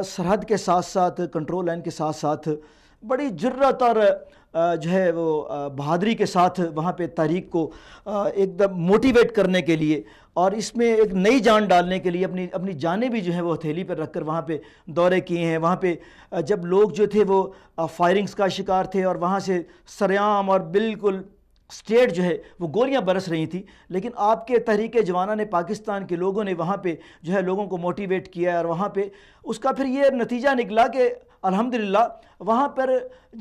سرحد کے ساتھ ساتھ، کنٹرول لائن کے ساتھ ساتھ بڑی جرأت اور جو ہے وہ بہادری کے ساتھ وہاں پہ تحریک کو ایک دم موٹیویٹ کرنے کے لیے اور اس میں ایک نئی جان ڈالنے کے لیے اپنی جانیں بھی جو ہیں وہ ہتھیلی پر رکھ کر وہاں پہ دورے کیے ہیں۔ وہاں پہ جب لوگ جو تھے وہ فائرنگز کا شکار تھے اور وہاں سے سریعام اور بالکل اسٹیٹ جو ہے وہ گولیاں برس رہی تھیں، لیکن آپ کے تحریک جوانان پاکستان کے لوگوں نے وہاں پہ جو ہے لوگوں کو موٹیویٹ کیا، اور وہاں پہ اس کا پھر یہ نتیجہ نکلا کہ الحمدللہ وہاں پر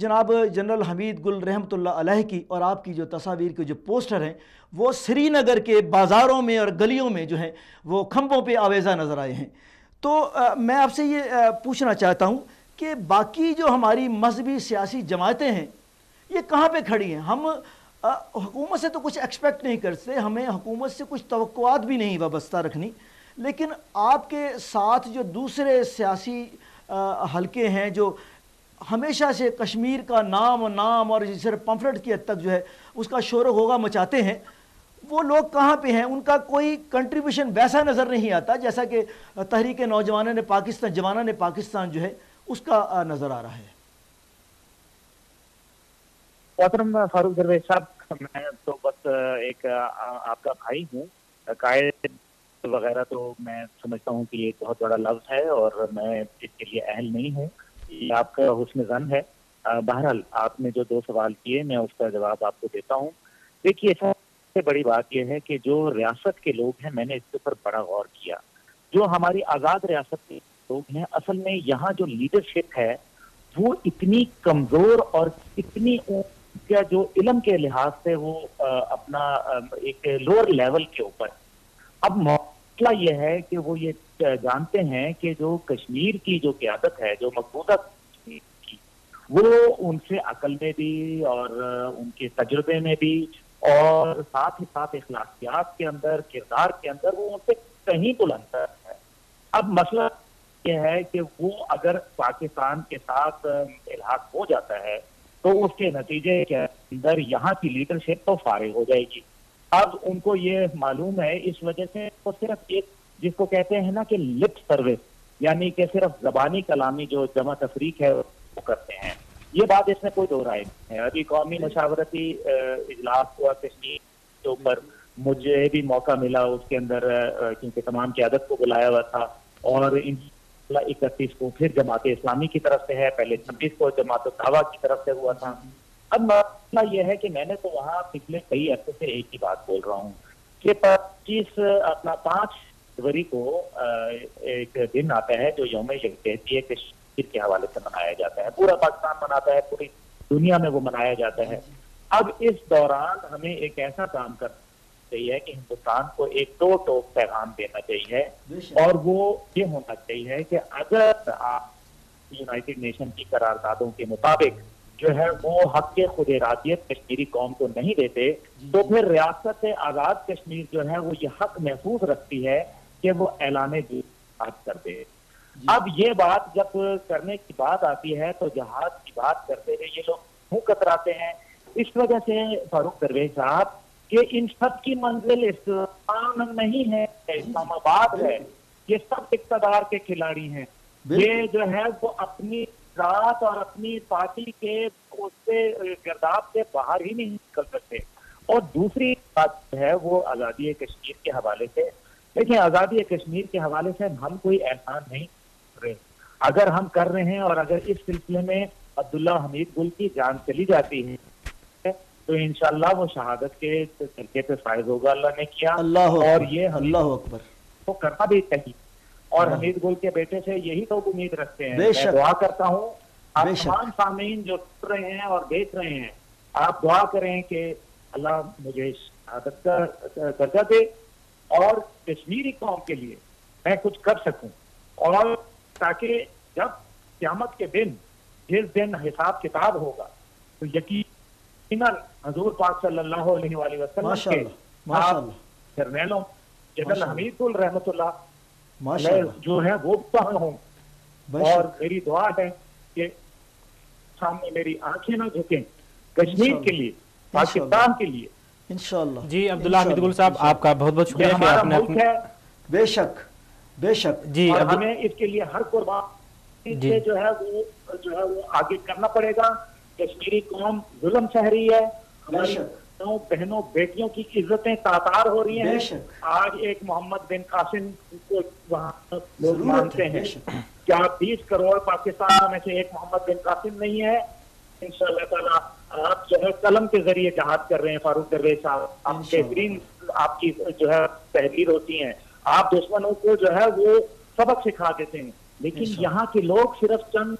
جناب جنرل حمید گل رحمۃ اللہ علیہ کی اور آپ کی جو تصاویر کے جو پوسٹر ہیں وہ سری نگر کے بازاروں میں اور گلیوں میں جو ہیں وہ کھمبوں پہ آویزہ نظر آئے ہیں۔ تو میں آپ سے یہ پوچھنا چاہتا ہوں کہ باقی جو ہماری مذہبی سیاسی جماعتیں ہیں یہ کہاں پہ کھڑی ہیں؟ ہم حکومت سے تو کچھ ایکسپیکٹ نہیں کرتے، ہمیں حکومت سے کچھ توقعات بھی نہیں وابستہ رکھنی، لیکن آپ کے ساتھ جو دوسرے سیاسی حلقے ہیں جو ہمیشہ سے کشمیر کا نام اور صرف پمفلٹ کی حد تک جو ہے اس کا شور و غوغا مچاتے ہیں، وہ لوگ کہاں پہ ہیں؟ ان کا کوئی کنٹریبیوشن ویسا نظر نہیں آتا جیسا کہ تحریک نوجوانان پاکستان، جوانان پاکستان جو ہے اس کا نظر آ رہا ہے۔ محترم فاروق درویش صاحب، میں تو بس ایک آپ کا بھائی ہوں، قائد وغیرہ تو میں سمجھتا ہوں کہ یہ ایک بہت بڑا لفظ ہے اور میں اس کے لیے اہل نہیں ہوں، یہ آپ کا حسن ظن ہے۔ بہرحال آپ نے جو 2 سوال کیے میں اس کا جواب آپ کو دیتا ہوں۔ دیکھیے، سب سے بڑی بات یہ ہے کہ جو ریاست کے لوگ ہیں، میں نے اس کے اوپر بڑا غور کیا، جو ہماری آزاد ریاست کے لوگ ہیں، اصل میں یہاں جو لیڈرشپ ہے وہ اتنی کمزور اور اتنی کیا جو علم کے لحاظ سے وہ اپنا ایک لوور لیول کے اوپر۔ اب مسئلہ یہ ہے کہ وہ یہ جانتے ہیں کہ جو کشمیر کی جو قیادت ہے، جو مقبوضہ کشمیر کی، وہ ان سے عقل میں بھی اور ان کے تجربے میں بھی اور ساتھ ہی ساتھ اخلاقیات کے اندر، کردار کے اندر وہ ان سے کہیں بلندتر ہے۔ اب مسئلہ یہ ہے کہ وہ اگر پاکستان کے ساتھ الحاق ہو جاتا ہے تو اس کے نتیجے کے اندر یہاں کی لیڈرشپ تو فارغ ہو جائے گی۔ اب ان کو یہ معلوم ہے، اس وجہ سے وہ صرف ایک جس کو کہتے ہیں نا کہ لپ سروس، یعنی کہ صرف زبانی کلامی جو جمع تفریق ہے وہ کرتے ہیں۔ یہ بات اس میں کوئی دو رائے نہیں ہے۔ ابھی قومی مشاورتی اجلاس ہوا کشمیر کے اوپر، مجھے بھی موقع ملا اس کے اندر، کیونکہ تمام قیادت کو بلایا ہوا تھا، اور 31 کو پھر جماعت اسلامی کی طرف سے ہے، پہلے 26 کو جماعت الدعوہ کی طرف سے ہوا تھا۔ اب مسئلہ یہ ہے کہ میں نے تو وہاں پچھلے کئی عرصے سے ایک ہی بات بول رہا ہوں کہ 5 فروری کو ایک دن آتا ہے جو یوم یکجہتی کشمیر کے حوالے سے منایا جاتا ہے، پورا پاکستان مناتا ہے، پوری دنیا میں وہ منایا جاتا ہے۔ اب اس دوران ہمیں ایک ایسا کام کرنا چاہیے کہ ہندوستان کو ایک دو ٹوک پیغام دینا چاہیے، اور وہ یہ ہونا چاہیے کہ اگر آپ یونائٹڈ نیشن کی قراردادوں کے مطابق جو ہے وہ حق خود ارادیت کشمیری قوم کو نہیں دیتے، تو پھر ریاست آزاد کشمیر جو ہے وہ یہ حق محفوظ رکھتی ہے کہ وہ اعلان جہاد کر دے۔ اب یہ بات جب کرنے کی بات آتی ہے تو جہاد کی بات کرتے ہوئے یہ لوگ منہ کتراتے ہیں۔ اس وجہ سے فاروق درویش صاحب کہ ان سب کی منزل اسلام نہیں ہے، اسلام آباد ہے، یہ سب اقتدار کے کھلاڑی ہیں، یہ جو ہے وہ اپنی ذات اور اپنی پارٹی کے اس سے گرداب سے باہر ہی نہیں نکل سکتے۔ اور دوسری بات جو ہے وہ آزادی کشمیر کے حوالے سے، دیکھیں آزادی کشمیر کے حوالے سے ہم کوئی احسان نہیں کر رہے، اگر ہم کر رہے ہیں اور اگر اس سلسلے میں عبداللہ حمید گل کی جان چلی جاتی ہے تو انشاءاللہ وہ شہادت کے سرکے پہ فائز ہوگا، اللہ نے کیا، اور یہ اللہ اکبر وہ کرنا بھی چاہیے، اور حمید گل کے بیٹے سے یہی تو امید رکھتے ہیں۔ میں دعا کرتا ہوں آپ تمام سامعین جو سن رہے ہیں اور دیکھ رہے ہیں، آپ دعا کریں کہ اللہ مجھے شہادت کا درجہ دے اور کشمیری قوم کے لیے میں کچھ کر سکوں، اور تاکہ جب قیامت کے دن جس دن حساب کتاب ہوگا تو یقیناً حضور پاک صلی اللہ علیہ وآلہ وسلم کے جرنیلوں جنرل حمید گل رحمۃ اللہ جو ہے وہ وہاں ہوں، اور میری دعا ہے کہ سامنے میری آنکھیں نہ جھکیں کشمیر کے لیے، پاکستان کے لیے انشاءاللہ۔ جی عبداللہ حمید گل صاحب آپ کا بہت بہت شکریہ کہ آپ نے ملک ہے، بے شک بے شک جی، اور ہمیں اس کے لیے ہر قربانی سے جو ہے وہ آگے کرنا پڑے گا۔ کشمیری قوم ظلم سہ رہی ہے، ہماری بہنوں بیٹیوں کی عزتیں تاتار ہو رہی ہیں۔ آج ایک محمد بن قاسم کو وہاں لوگ مانتے ہیں، کیا 20 کروڑ پاکستانیوں میں سے ایک محمد بن قاسم نہیں ہے؟ انشاءاللہ تعالی آپ جو ہے قلم کے ذریعے جہاد کر رہے ہیں فاروق درویش صاحب. آپ بہترین آپ کی جو ہے تحریر ہوتی ہیں, آپ دشمنوں کو جو ہے وہ سبق سکھا دیتے ہیں. لیکن یہاں کے لوگ صرف چند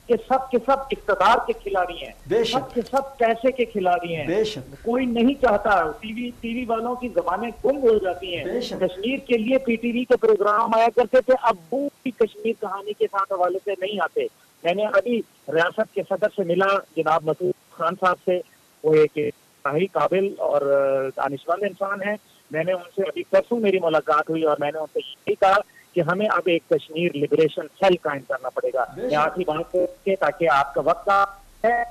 کے سب اقتدار کے کھلاڑی ہیں, سب کے سب پیسے کے کھلاڑی ہیں. کوئی نہیں چاہتا, ٹی وی والوں کی زبانیں گم ہو جاتی ہیں. کشمیر کے لیے پی ٹی وی کے پروگرام آیا کرتے تھے, اب وہ بھی کشمیر کہانی کے ساتھ حوالے سے نہیں آتے. میں نے ابھی ریاست کے صدر سے ملا, جناب مسعود خان صاحب سے. وہ ایک انتہائی قابل اور دانشمند انسان ہیں. میں نے ان سے ابھی پرسوں میری ملاقات ہوئی اور میں نے ان سے یہی کہا کہ ہمیں اب ایک کشمیر لبریشن سیل قائم کرنا پڑے گا. میں آخری بات کے تاکہ آپ کا وقت ہے.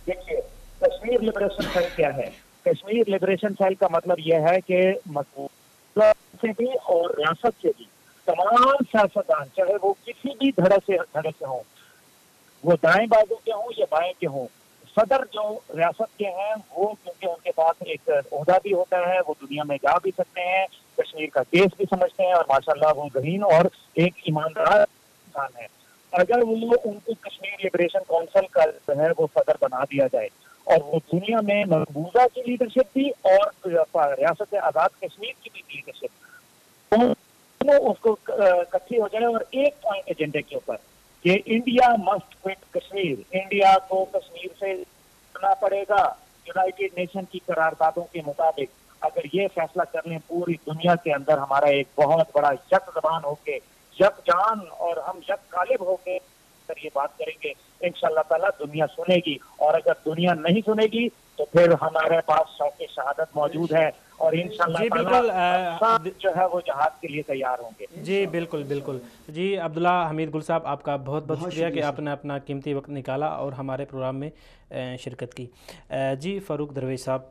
دیکھیے کشمیر لبریشن سیل کیا ہے. کشمیر لبریشن سیل کا مطلب یہ ہے کہ مقبوضہ سے بھی اور ریاست سے بھی تمام سیاستدان, چاہے وہ کسی بھی دھڑے سے ہوں, وہ دائیں بازو کے ہوں یا بائیں کے ہوں, صدر جو ریاست کے ہیں وہ کیونکہ ان کے پاس ایک عہدہ بھی ہوتا ہے, وہ دنیا میں جا بھی سکتے ہیں, کشمیر کا کیس بھی سمجھتے ہیں, اور ماشاءاللہ وہ ذہین اور ایک ایماندار انسان ہے. اگر وہ ان کو کشمیر لبریشن کونسل کا جو ہے وہ صدر بنا دیا جائے اور وہ دنیا میں مقبوضہ کی لیڈرشپ بھی اور ریاست آزاد کشمیر کی بھی لیڈرشپ اس کو اکٹھی ہو جائے, اور ایک پوائنٹ ایجنڈے کے اوپر کہ India must quit Kashmir, India کو کشمیر سے کرنا پڑے گا یونائٹڈ نیشن کی قراردادوں کے مطابق. اگر یہ فیصلہ کر لیں پوری دنیا کے اندر ہمارا ایک بہت بڑا یک زبان ہو کے, یک جان اور ہم یک غالب ہو کے اگر یہ بات کریں گے, انشاءاللہ تعالیٰ دنیا سنے گی. اور اگر دنیا نہیں سنے گی تو پھر ہمارے پاس شوق شہادت موجود ہے, اور انشاءاللہ تعالیٰ جو ہے وہ جہاد کے لیے تیار ہوں گے. جی بالکل بالکل. جی عبداللہ حمید گل صاحب, آپ کا بہت بہت شکریہ کہ آپ نے اپنا قیمتی وقت نکالا اور ہمارے پروگرام میں شرکت کی. جی فاروق درویش صاحب,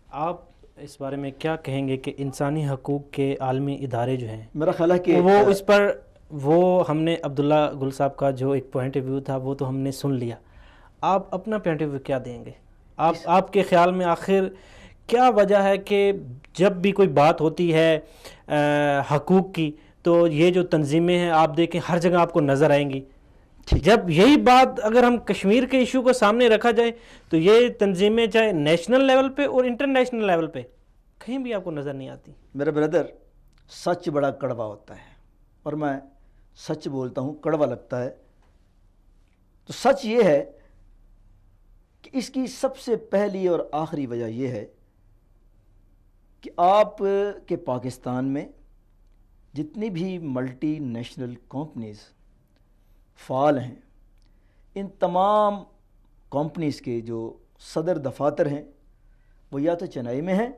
آپ اس بارے میں کیا کہیں گے کہ انسانی حقوق کے عالمی ادارے جو ہیں, میرا خیال ہے کہ وہ اس پر وہ ہم نے عبداللہ گل صاحب کا جو ایک پوائنٹ آف ویو تھا وہ تو ہم نے سن لیا, آپ اپنا پوائنٹ آف ویو کیا دیں گے؟ آپ کے خیال میں آخر کیا وجہ ہے کہ جب بھی کوئی بات ہوتی ہے حقوق کی تو یہ جو تنظیمیں ہیں آپ دیکھیں ہر جگہ آپ کو نظر آئیں گی, جب یہی بات اگر ہم کشمیر کے ایشو کو سامنے رکھا جائے تو یہ تنظیمیں چاہے نیشنل لیول پہ اور انٹرنیشنل لیول پہ کہیں بھی آپ کو نظر نہیں آتی؟ میرا بردر, سچ بڑا کڑوا ہوتا ہے اور میں سچ بولتا ہوں, کڑوا لگتا ہے. تو سچ یہ ہے کہ اس کی سب سے پہلی اور آخری وجہ یہ ہے کہ آپ کے پاکستان میں جتنی بھی ملٹی نیشنل کمپنیز فعال ہیں, ان تمام کمپنیز کے جو صدر دفاتر ہیں وہ یا تو چنئی میں ہیں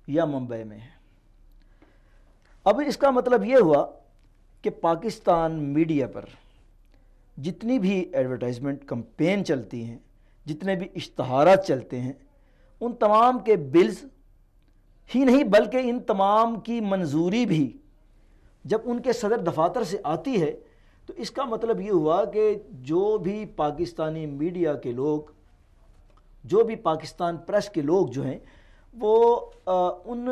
یا ممبئی میں ہیں. اب اس کا مطلب یہ ہوا کہ پاکستان میڈیا پر جتنی بھی ایڈورٹائزمنٹ کمپین چلتی ہیں, جتنے بھی اشتہارات چلتے ہیں, ان تمام کے بلز ہی نہیں بلکہ ان تمام کی منظوری بھی جب ان کے صدر دفاتر سے آتی ہے تو اس کا مطلب یہ ہوا کہ جو بھی پاکستانی میڈیا کے لوگ, جو بھی پاکستان پریس کے لوگ جو ہیں وہ ان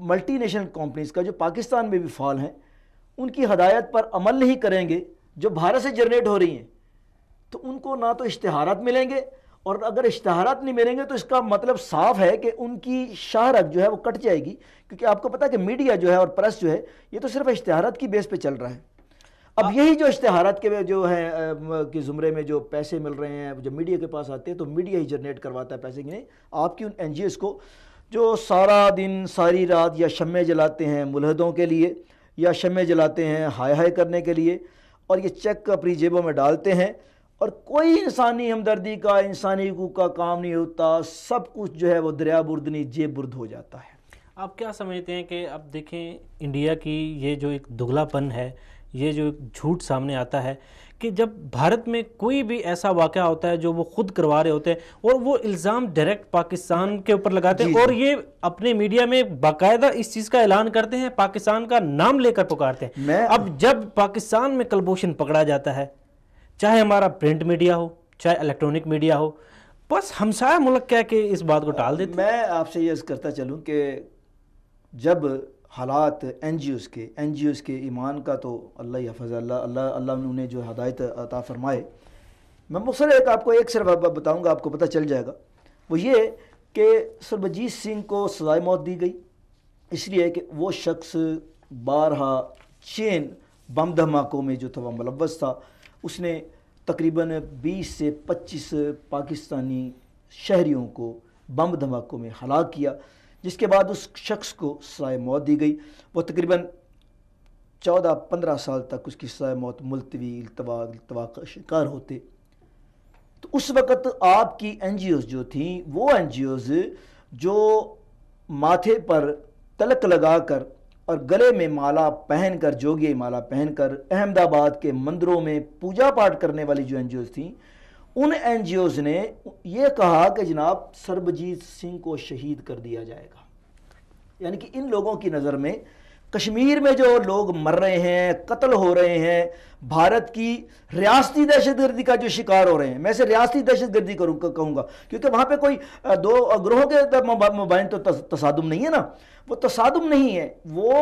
ملٹی نیشنل کمپنیز کا جو پاکستان میں بھی فعال ہیں ان کی ہدایت پر عمل نہیں کریں گے جو بھارت سے جنریٹ ہو رہی ہیں, تو ان کو نہ تو اشتہارات ملیں گے, اور اگر اشتہارات نہیں ملیں گے تو اس کا مطلب صاف ہے کہ ان کی شہرت جو ہے وہ کٹ جائے گی. کیونکہ آپ کو پتہ ہے کہ میڈیا جو ہے اور پریس جو ہے یہ تو صرف اشتہارات کی بیس پہ چل رہا ہے. اب یہی جو اشتہارات کے جو ہیں کہ زمرے میں جو پیسے مل رہے ہیں جب میڈیا کے پاس آتے ہیں تو میڈیا ہی جنریٹ کرواتا ہے پیسے, کی نہیں آپ کی ان این جی اوز کو جو سارا دن ساری رات یا شمع جلاتے ہیں ملحدوں کے لیے یا شمع جلاتے ہیں ہائے ہائے کرنے کے لیے, اور یہ چیک اپنی جیبوں میں ڈالتے ہیں اور کوئی انسانی ہمدردی کا, انسانی حقوق کا کام نہیں ہوتا, سب کچھ جو ہے وہ دریا بردنی جیب برد ہو جاتا ہے. آپ کیا سمجھتے ہیں کہ اب دیکھیں انڈیا کی یہ جو ایک دگلا پن ہے, یہ جو ایک جھوٹ سامنے آتا ہے کہ جب بھارت میں کوئی بھی ایسا واقعہ ہوتا ہے جو وہ خود کروا رہے ہوتے ہیں اور وہ الزام ڈائریکٹ پاکستان کے اوپر لگاتے ہیں, اور یہ اپنے میڈیا میں باقاعدہ اس چیز کا اعلان کرتے ہیں, پاکستان کا نام لے کر پکارتے ہیں. اب جب پاکستان میں کلبھوشن پکڑا جاتا ہے, چاہے ہمارا پرنٹ میڈیا ہو چاہے الیکٹرانک میڈیا ہو, بس ہمسایہ ملک کہہ کے اس بات کو ٹال دیتے ہیں. میں آپ سے یہ عرض کرتا چلوں کہ جب حالات این جی اوز کے ایمان کا تو اللہ حفظ اللہ انہوں نے جو ہدایت عطا فرمائے میں مختصر ایک آپ کو ایک صرف بتاؤں گا، آپ کو پتہ چل جائے گا. وہ یہ کہ سربجیت سنگھ کو سزائے موت دی گئی اس لیے کہ وہ شخص بارہا چین بم دھماکوں میں جو تھا وہ ملوث تھا. اس نے تقریباً 20 سے 25 پاکستانی شہریوں کو بم دھماکوں میں ہلاک کیا، جس کے بعد اس شخص کو سزائے موت دی گئی. وہ تقریباً 14-15 سال تک اس کی سزائے موت ملتوی التوا کا شکار ہوتے. تو اس وقت آپ کی این جی اوز جو تھیں، وہ این جی اوز جو ماتھے پر تلک لگا کر اور گلے میں مالا پہن کر، جوگی مالا پہن کر احمد آباد کے مندروں میں پوجا پاٹ کرنے والی جو این جی اوز تھیں، ان این جی اوز نے یہ کہا کہ جناب سربجیت سنگھ کو شہید کر دیا جائے گا. یعنی کہ ان لوگوں کی نظر میں کشمیر میں جو لوگ مر رہے ہیں، قتل ہو رہے ہیں، بھارت کی ریاستی دہشت گردی کا جو شکار ہو رہے ہیں، میں اسے ریاستی دہشت گردی کہوں گا کیونکہ وہاں پہ کوئی دو گروہوں کے مابین تو تصادم نہیں ہے نا، وہ تصادم نہیں ہے، وہ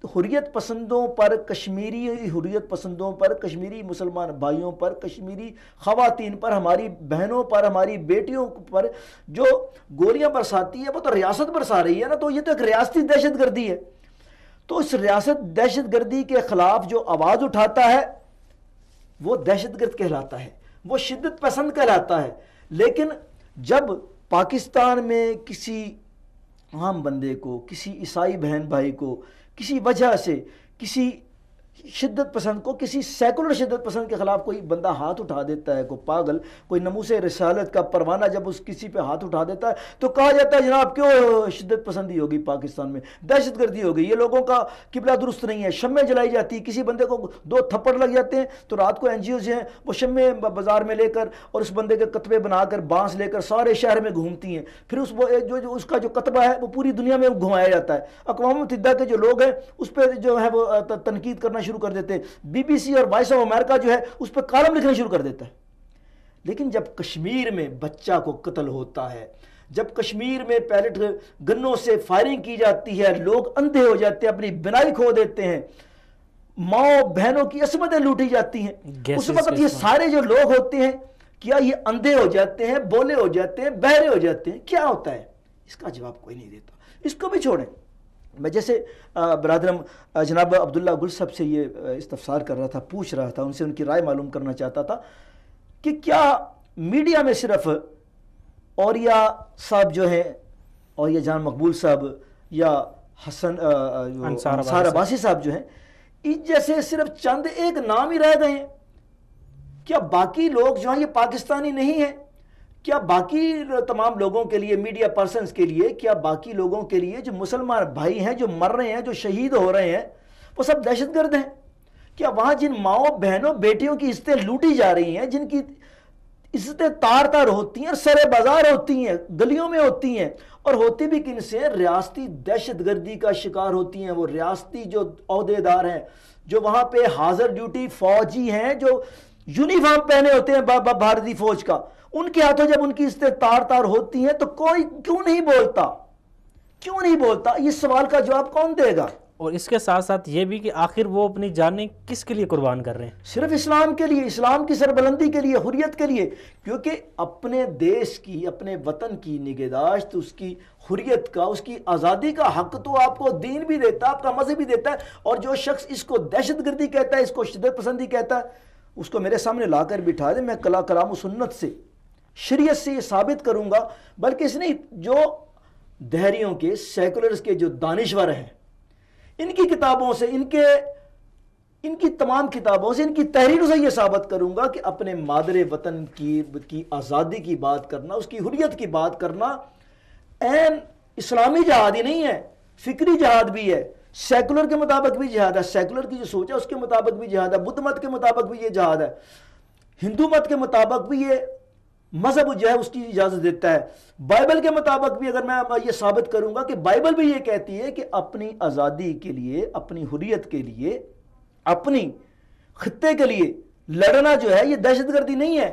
حریت پسندوں پر، کشمیری حریت پسندوں پر، کشمیری مسلمان بھائیوں پر، کشمیری خواتین پر، ہماری بہنوں پر، ہماری بیٹیوں پر جو گولیاں برساتی ہے وہ تو ریاست برسا رہی ہے نا. تو یہ تو ایک ریاستی دہشت گردی ہے. تو اس ریاست دہشت گردی کے خلاف جو آواز اٹھاتا ہے وہ دہشت گرد کہلاتا ہے، وہ شدت پسند کہلاتا ہے. لیکن جب پاکستان میں کسی عام بندے کو، کسی عیسائی بہن بھائی کو کسی وجہ سے، کسی شدت پسند کو، کسی سیکولر شدت پسند کے خلاف کوئی بندہ ہاتھ اٹھا دیتا ہے، کوئی پاگل، کوئی ناموس رسالت کا پروانہ جب اس کسی پہ ہاتھ اٹھا دیتا ہے تو کہا جاتا ہے جناب کیوں شدت پسندی ہوگی پاکستان میں، دہشت گردی ہو گئی، یہ لوگوں کا قبلہ درست نہیں ہے. شمیں جلائی جاتی، کسی بندے کو 2 تھپڑ لگ جاتے ہیں تو رات کو این جی اوز ہیں وہ شمیں بازار میں لے کر اور اس بندے کے کتبے بنا کر بانس لے کر سارے شہر میں گھومتی ہیں. پھر اس کا جو کتبہ ہے وہ پوری دنیا میں گھمایا جاتا ہے. اقوام متحدہ کے جو لوگ ہیں اس پہ جو ہے وہ تنقید کرنا شروع کر دیتے ہیں. بی بی سی اور وائس آف امریکہ جو ہے اس پہ کالم لکھنا شروع کر دیتا ہے. لیکن جب کشمیر میں بچہ کو قتل ہوتا ہے، جب کشمیر میں پیلٹ گنوں سے فائرنگ کی جاتی ہے، لوگ اندھے ہو جاتے ہیں، اپنی بینائی کھو دیتے ہیں، ماں بہنوں کی عصمتیں لوٹی جاتی ہیں، اس وقت یہ سارے جو لوگ ہوتے ہیں کیا یہ اندھے ہو جاتے ہیں، بولے ہو جاتے ہیں، بہرے ہو جاتے ہیں؟ کیا ہوتا ہے؟ اس کا جواب کوئی نہیں دیتا. اس کو بھی چھوڑیں. میں جیسے برادرم جناب عبداللہ گل صاحب سے یہ استفسار کر رہا تھا، پوچھ رہا تھا، ان سے ان کی رائے معلوم کرنا چاہتا تھا کہ کیا میڈیا میں صرف اوریہ صاحب جو ہیں، اوریہ جان مقبول صاحب یا حسن انصار عباسی صاحب جو ہیں، ان جیسے صرف چند ایک نام ہی رہ گئے ہیں؟ کیا باقی لوگ جو ہیں یہ پاکستانی نہیں ہیں؟ کیا باقی تمام لوگوں کے لیے، میڈیا پرسنز کے لیے، کیا باقی لوگوں کے لیے جو مسلمان بھائی ہیں، جو مر رہے ہیں، جو شہید ہو رہے ہیں، وہ سب دہشت گرد ہیں؟ کیا وہاں جن ماؤں بہنوں بیٹیوں کی عزتیں لوٹی جا رہی ہیں، جن کی عزتیں تار تار ہوتی ہیں، سر بازار ہوتی ہیں، گلیوں میں ہوتی ہیں، اور ہوتی بھی کن سے؟ ریاستی دہشت گردی کا شکار ہوتی ہیں. وہ ریاستی جو عہدے دار ہیں، جو وہاں پہ حاضر ڈیوٹی فوجی ہیں، جو یونیفارم پہنے ہوتے ہیں بھارتی فوج کا، ان کے ہاتھوں جب ان کی عزتیں تار تار ہوتی ہیں تو کوئی کیوں نہیں بولتا؟ یہ سوال کا جواب کون دے گا؟ اور اس کے ساتھ ساتھ یہ بھی کہ آخر وہ اپنی جانیں کس کے لیے قربان کر رہے ہیں؟ صرف اسلام کے لیے، اسلام کی سربلندی کے لیے، حریت کے لیے. کیونکہ اپنے دیش کی، اپنے وطن کی نگہداشت، اس کی حریت کا، اس کی آزادی کا حق تو آپ کو دین بھی دیتا ہے، آپ کا مذہب بھی دیتا ہے. اور جو شخص اس کو دہشت گردی کہتا ہے، اس کو شدت پسندی کہتا ہے، اس کو میرے سامنے لا کر بٹھا دے، میں کلام و سنت سے، شریعت سے یہ ثابت کروں گا. بلکہ اس نہیں، جو دہریوں کے، سیکولرز کے جو دانشور ہیں، ان کی کتابوں سے، ان کی تمام کتابوں سے، ان کی تحریروں سے یہ ثابت کروں گا کہ اپنے مادر وطن کی آزادی کی بات کرنا، اس کی حریت کی بات کرنا عین اسلامی جہاد ہی نہیں ہے، فکری جہاد بھی ہے. سیکولر کے مطابق بھی جہاد ہے، سیکولر کی جو سوچ ہے اس کے مطابق بھی جہاد ہے، بدھ مت کے مطابق بھی یہ جہاد ہے، ہندو مت کے مطابق بھی یہ مذہب جو ہے اس کی اجازت دیتا ہے. بائبل کے مطابق بھی اگر میں یہ ثابت کروں گا کہ بائبل بھی یہ کہتی ہے کہ اپنی آزادی کے لیے، اپنی حریت کے لیے، اپنی خطے کے لیے لڑنا جو ہے یہ دہشت گردی نہیں ہے.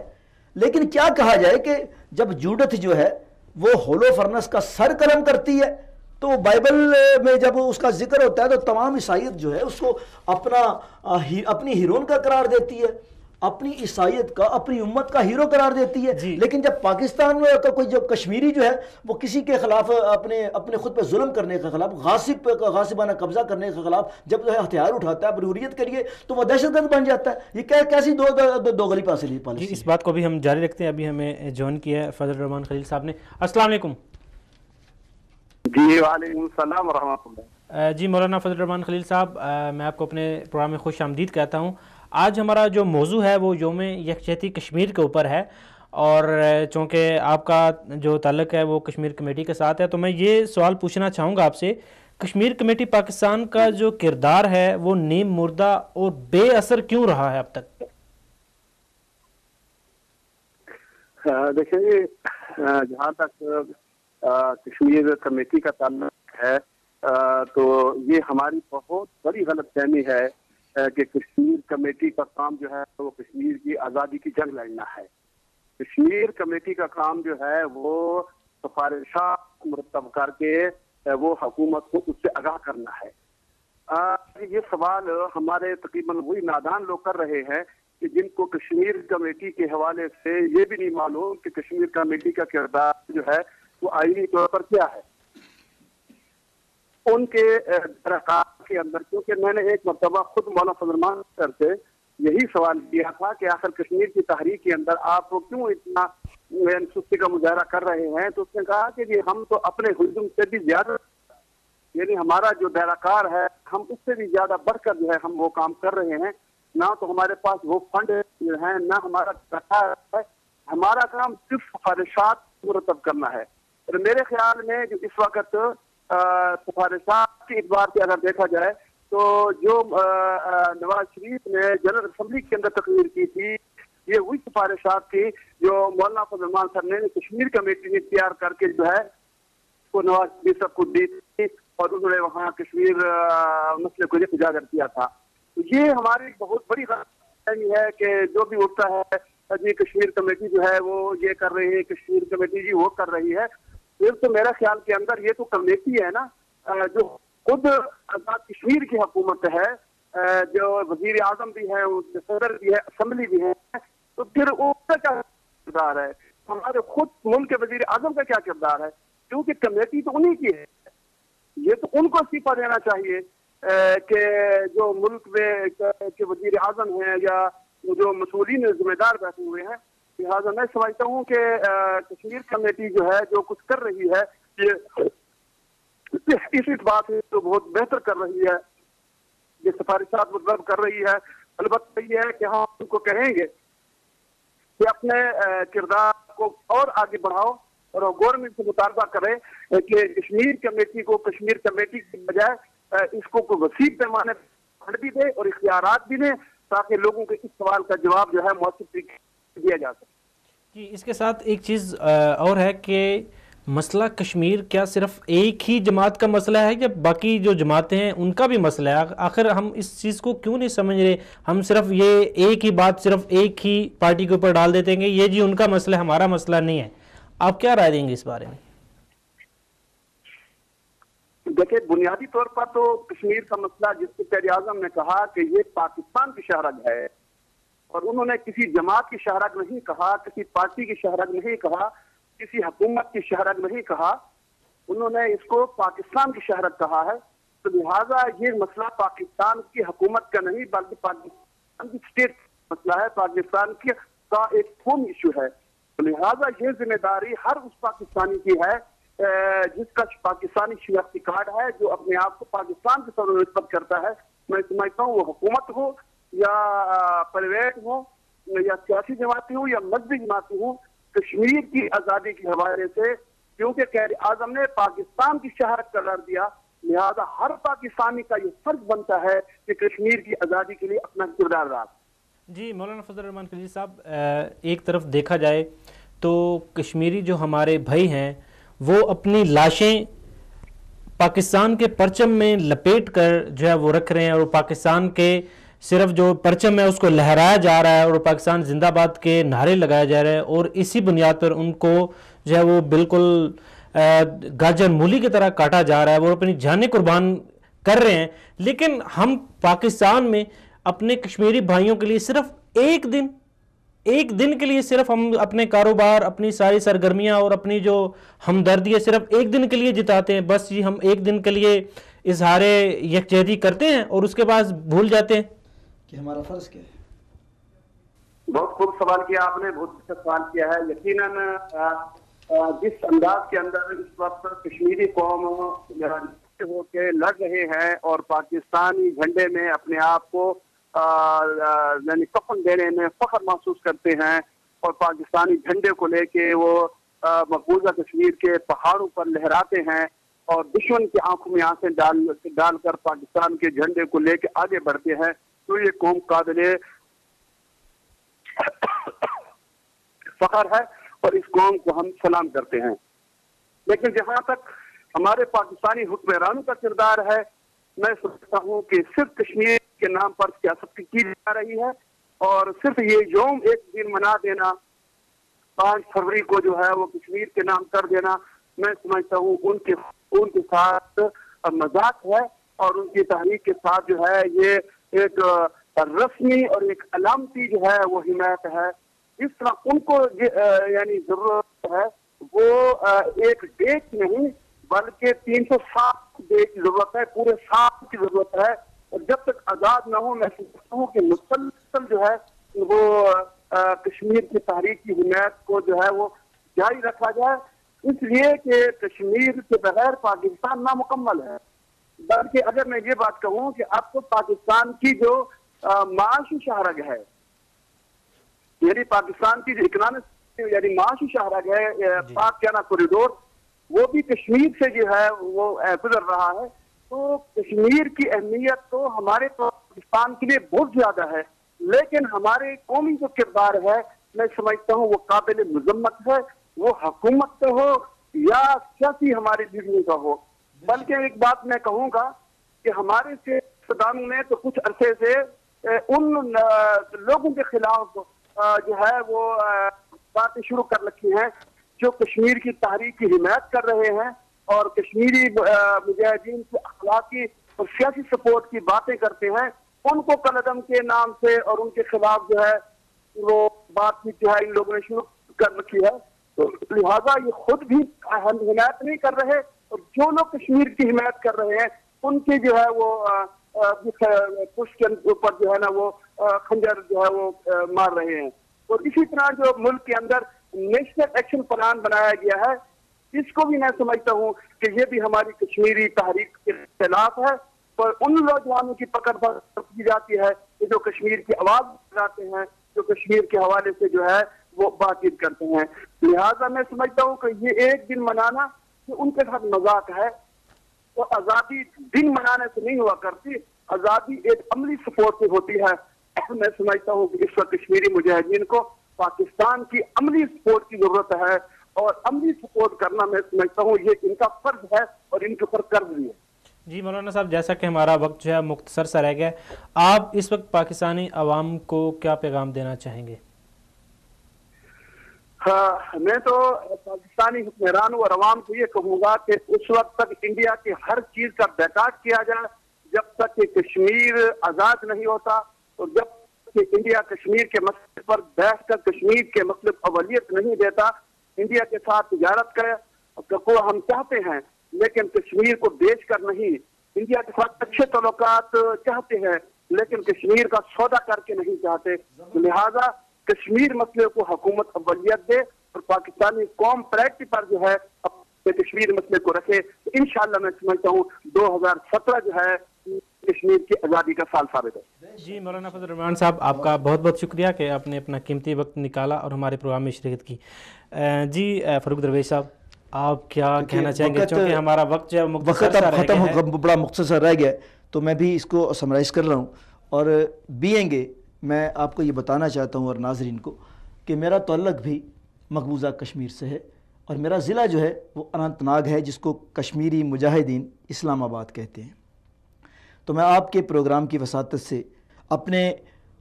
لیکن کیا کہا جائے کہ جب جوڈتھ جو ہے وہ ہولو فرنس کا سر قلم کرتی ہے تو بائبل میں جب اس کا ذکر ہوتا ہے تو تمام عیسائیت جو ہے اس کو اپنی ہیرون کا قرار دیتی ہے. اپنی عیسائیت کا، اپنی امت کا ہیرو قرار دیتی ہے. لیکن جب پاکستان میں کوئی جو کشمیری جو ہے وہ کسی کے خلاف اپنے خود پہ ظلم کرنے کے خلاف، غاصبانہ قبضہ کرنے کے خلاف جب جو ہے ہتھیار اٹھاتا ہے اپنی حریت کے لیے، تو وہ دہشت گرد بن جاتا ہے. یہ کیسی دوغلی پالیسی؟ اس بات کو بھی ہم جاری رکھتے ہیں. ابھی ہمیں جوائن کیا ہے فضل الرحمان خلیل صاحب نے. السلام علیکم. جی وعلیکم السلام ورحمۃ اللہ. جی مولانا فضل الرحمان خلیل صاحب، میں آپ کو اپنے پروگرام میں خوش آمدید کہتا ہوں. آج ہمارا جو موضوع ہے وہ یوم یکجہتی کشمیر کے اوپر ہے، اور چونکہ آپ کا جو تعلق ہے وہ کشمیر کمیٹی کے ساتھ ہے، تو میں یہ سوال پوچھنا چاہوں گا آپ سے، کشمیر کمیٹی پاکستان کا جو کردار ہے وہ نیم مردہ اور بے اثر کیوں رہا ہے اب تک؟ دیکھیں، جہاں تک کشمیر کمیٹی کا تعلق ہے تو یہ ہماری بہت بڑی غلط فہمی ہے کہ کشمیر کمیٹی کا کام جو ہے وہ کشمیر کی آزادی کی جنگ لڑنا ہے. کشمیر کمیٹی کا کام جو ہے وہ سفارشات مرتب کر کے وہ حکومت کو اس سے آگاہ کرنا ہے. یہ سوال ہمارے تقریباً وہی نادان لوگ کر رہے ہیں کہ جن کو کشمیر کمیٹی کے حوالے سے یہ بھی نہیں معلوم کہ کشمیر کمیٹی کا کردار جو ہے وہ آئینی طور پر کیا ہے. ان کے درخواست کے اندر، کیونکہ میں نے ایک مرتبہ خود مولانا فضل الرحمان سر سے یہی سوال کیا تھا کہ آخر کشمیر کی تحریک کے اندر آپ کو کیوں اتنا سستی کا مظاہرہ کر رہے ہیں، تو اس نے کہا کہ جی ہم تو اپنے حجم سے بھی زیادہ، یعنی ہمارا جو دائرہ کار ہے ہم اس سے بھی زیادہ بڑھ کر جو ہے ہم وہ کام کر رہے ہیں. نہ تو ہمارے پاس وہ فنڈ ہیں، نہ ہمارا ہے، ہمارا کام صرف سفارشات مرتب کرنا ہے. اور میرے خیال میں جو اس وقت سفارشات کے اعتبار سے اگر دیکھا جائے تو جو نواز شریف نے جنرل اسمبلی کے اندر تقریر کی تھی، یہ وہی سفارشات تھی جو مولانا فضل الرحمان صاحب نے کشمیر کمیٹی نے تیار کر کے جو ہے وہ نواز شریف صاحب کو دی تھی، اور انہوں نے وہاں کشمیر مسئلے کو اجاگر کیا تھا. یہ ہماری بہت بڑی غلط ہے کہ جو بھی اٹھتا ہے جی کشمیر کمیٹی جو ہے وہ یہ کر رہی ہے، کشمیر کمیٹی جی وہ کر رہی ہے. پھر تو میرا خیال کے اندر یہ تو کمیٹی ہے نا جو خود آزاد کشمیر کی حکومت ہے، جو وزیر اعظم بھی ہے، صدر بھی ہے، اسمبلی بھی ہے، تو پھر اس کا کیا کردار ہے؟ ہمارے خود ملک کے وزیر اعظم کا کیا کردار ہے؟ کیونکہ کمیٹی تو انہی کی ہے. یہ تو ان کو استعفیٰ دینا چاہیے کہ جو ملک میں کے وزیر اعظم ہیں یا جو مسئولین ذمہ دار بیٹھے ہوئے ہیں. لہٰذا میں سمجھتا ہوں کہ کشمیر کمیٹی جو ہے جو کچھ کر رہی ہے یہ اس بات ہے تو بہت بہتر کر رہی ہے، یہ سفارشات مطلب کر رہی ہے. البتہ یہ ہے کہ ہم ان کو کہیں گے کہ اپنے کردار کو اور آگے بڑھاؤ اور گورنمنٹ سے مطالبہ کرے کہ کشمیر کمیٹی کو کشمیر کمیٹی کی بجائے اس کو وسیع پیمانے پر فنڈ بھی دے اور اختیارات بھی دے تاکہ لوگوں کے اس سوال کا جواب جو ہے مؤثر طریقے سے دیا جا سکے. جی اس کے ساتھ ایک چیز اور ہے کہ مسئلہ کشمیر کیا صرف ایک ہی جماعت کا مسئلہ ہے یا باقی جو جماعتیں ہیں ان کا بھی مسئلہ ہے؟ آخر ہم اس چیز کو کیوں نہیں سمجھ رہے؟ ہم صرف یہ ایک ہی بات صرف ایک ہی پارٹی کے اوپر ڈال دیتے ہیں کہ یہ جی ان کا مسئلہ ہے، ہمارا مسئلہ نہیں ہے. آپ کیا رائے دیں گے اس بارے میں؟ دیکھیں، بنیادی طور پر تو کشمیر کا مسئلہ جس کو قائد اعظم نے کہا کہ یہ پاکستان کی شہرگ ہے، اور انہوں نے کسی جماعت کی شہرگ نہیں کہا، کسی پارٹی کی شہرگ نہیں کہا، کسی حکومت کی شہرگ نہیں کہا، انہوں نے اس کو پاکستان کی شہرگ کہا ہے. تو لہٰذا یہ مسئلہ پاکستان کی حکومت کا نہیں بلکہ پاکستان کی اسٹیٹ مسئلہ ہے، پاکستان کا ایک قومی ایشو ہے. لہٰذا یہ ذمہ داری ہر اس پاکستانی کی ہے جس کا پاکستانی شناختی کارڈ ہے، جو اپنے آپ کو پاکستان کے ساتھ نسبت کرتا ہے. میں سمجھتا ہوں وہ حکومت ہو یا پرائیویٹ ہو یا سیاسی جماعتی ہو یا مذہبی جماعتی ہو، کشمیر کی آزادی کے حوالے سے کیونکہ قائد اعظم نے پاکستان کی شہرت قرار دیا، لہذا ہر پاکستانی کا یہ فرض بنتا ہے کہ کشمیر کی آزادی کے لیے اپنا کردار ادا. جی مولانا فضل الرحمان خلیل صاحب، ایک طرف دیکھا جائے تو کشمیری جو ہمارے بھائی ہیں وہ اپنی لاشیں پاکستان کے پرچم میں لپیٹ کر جو ہے وہ رکھ رہے ہیں، اور پاکستان کے صرف جو پرچم ہے اس کو لہرایا جا رہا ہے اور پاکستان زندہ باد کے نعرے لگائے جا رہے ہیں، اور اسی بنیاد پر ان کو جو ہے وہ بالکل گاجر مولی کی طرح کاٹا جا رہا ہے، وہ اپنی جانیں قربان کر رہے ہیں. لیکن ہم پاکستان میں اپنے کشمیری بھائیوں کے لیے صرف ایک دن کے لیے صرف ہم اپنے کاروبار، اپنی ساری سرگرمیاں اور اپنی جو ہمدردی ہے صرف ایک دن کے لیے جتاتے ہیں، بس یہ ہم ایک دن کے لیے اظہار یکجہتی کرتے ہیں اور اس کے بعد بھول جاتے ہیں کہ ہمارا فرض کیا ہے۔ بہت خوب سوال کیا آپ نے، بہت اچھا سوال کیا ہے۔ یقیناً جس انداز کے اندر اس وقت کشمیری قوم ہو کے لڑ رہے ہیں اور پاکستانی جھنڈے میں اپنے آپ کو یعنی کفن دینے میں فخر محسوس کرتے ہیں اور پاکستانی جھنڈے کو لے کے وہ مقبوضہ کشمیر کے پہاڑوں پر لہراتے ہیں اور دشمن کی آنکھوں میں آنسیں ڈال کر پاکستان کے جھنڈے کو لے کے آگے بڑھتے ہیں، تو یہ قوم قابل فخر ہے اور اس قوم کو ہم سلام کرتے ہیں۔ لیکن جہاں تک ہمارے پاکستانی حکمرانوں کا کردار ہے، میں سمجھتا ہوں کہ صرف کشمیر کے نام پر سیاست کی جا رہی ہے اور صرف یہ یوم ایک دن منا دینا، 5 فروری کو جو ہے وہ کشمیر کے نام کر دینا، میں سمجھتا ہوں ان کے ساتھ مذاق ہے اور ان کی تحریک کے ساتھ جو ہے یہ ایک رسمی اور ایک علامتی جو ہے وہ حمایت ہے۔ اس طرح ان کو یعنی ضرورت ہے وہ ایک ڈے کی نہیں بلکہ 360 ڈے کی ضرورت ہے، پورے سال کی ضرورت ہے، اور جب تک آزاد نہ ہو میں سمجھتا ہوں کہ مسلسل جو ہے وہ کشمیر کی تحریک کی حمایت کو جو ہے وہ جاری رکھا جائے، اس لیے کہ کشمیر کے بغیر پاکستان نامکمل ہے۔ بلکہ اگر میں یہ بات کہوں کہ اب تو پاکستان کی جو معاشی شاہراہ ہے، یعنی پاکستان کی جو اکنامک یعنی معاشی شاہراہ ہے پاک کیانا کوریڈور، وہ بھی کشمیر سے جو ہے وہ گزر رہا ہے، تو کشمیر کی اہمیت تو ہمارے پاکستان کے لیے بہت زیادہ ہے، لیکن ہمارے قومی جو کردار ہے میں سمجھتا ہوں وہ قابل مذمت ہے، وہ حکومت کا ہو یا سیاسی ہمارے لیڈروں کا ہو۔ بلکہ ایک بات میں کہوں گا کہ ہمارے سیاستدانوں نے تو کچھ عرصے سے ان لوگوں کے خلاف جو ہے وہ باتیں شروع کر رکھی ہیں جو کشمیر کی تحریک کی حمایت کر رہے ہیں اور کشمیری مجاہدین کی اخلاقی اور سیاسی سپورٹ کی باتیں کرتے ہیں، ان کو قلعدم کے نام سے اور ان کے خلاف جو ہے وہ بات چیت جو ہے ان لوگوں نے شروع کر رکھی ہے، تو لہٰذا یہ خود بھی حمایت نہیں کر رہے اور جو لوگ کشمیر کی حمایت کر رہے ہیں ان کی جو ہے وہ پشت کے اوپر جو ہے نا وہ خنجر جو ہے وہ مار رہے ہیں۔ اور اسی طرح جو ملک کے اندر نیشنل ایکشن پلان بنایا گیا ہے، اس کو بھی میں سمجھتا ہوں کہ یہ بھی ہماری کشمیری تحریک کے خلاف ہے اور ان نوجوانوں کی پکڑ کی جاتی ہے کہ جو کشمیر کی آواز اٹھاتے ہیں، جو کشمیر کے حوالے سے جو ہے وہ بات چیت کرتے ہیں۔ لہٰذا میں سمجھتا ہوں کہ یہ ایک دن منانا یہ ان کے ساتھ مذاق ہے، تو آزادی دن منانے سے نہیں ہوا کرتی، آزادی ایک عملی سپورٹ سے ہوتی ہے۔ میں سمجھتا ہوں کہ اس وقت کشمیری مجاہدین کو پاکستان کی عملی سپورٹ کی ضرورت ہے اور عملی سپورٹ کرنا میں سمجھتا ہوں یہ ان کا فرض ہے اور ان کے اوپر قرض بھی ہے۔ جی مولانا صاحب، جیسا کہ ہمارا وقت جو ہے مختصر سا رہ گیا، آپ اس وقت پاکستانی عوام کو کیا پیغام دینا چاہیں گے؟ میں تو پاکستانی حکمرانوں اور عوام کو یہ کہوں گا کہ اس وقت تک انڈیا کی ہر چیز کا بیکاٹ کیا جائے جب تک کہ کشمیر آزاد نہیں ہوتا، اور جب تک کہ انڈیا کشمیر کے مسئلے پر بیٹھ کر کشمیر کے مسئلے کو اولویت نہیں دیتا، انڈیا کے ساتھ تجارت کرے کو ہم چاہتے ہیں لیکن کشمیر کو بیچ کر نہیں، انڈیا کے ساتھ اچھے تعلقات چاہتے ہیں لیکن کشمیر کا سودا کر کے نہیں چاہتے، لہذا کشمیر مسئلے کو حکومت اولویت دے اور پاکستانی قوم پرائرٹی پر جو ہے اپنے کشمیر مسئلے کو رکھے، تو انشاءاللہ میں سمجھتا ہوں 2017 جو ہے کشمیر کی آزادی کا سال ثابت ہے۔ جی مولانا فضل الرحمان صاحب، آپ کا بہت بہت شکریہ کہ آپ نے اپنا قیمتی وقت نکالا اور ہمارے پروگرام میں شرکت کی۔ جی فاروق درویش صاحب، آپ کیا کہنا چاہیں گے؟ چونکہ ہمارا وقت جو ہے بڑا مختصر رہ گیا، تو میں بھی اس کو سمرائز کر رہا ہوں، اور بینگ میں آپ کو یہ بتانا چاہتا ہوں اور ناظرین کو کہ میرا تعلق بھی مقبوضہ کشمیر سے ہے اور میرا ضلع جو ہے وہ اننت ناگ ہے، جس کو کشمیری مجاہدین اسلام آباد کہتے ہیں۔ تو میں آپ کے پروگرام کی وساطت سے اپنے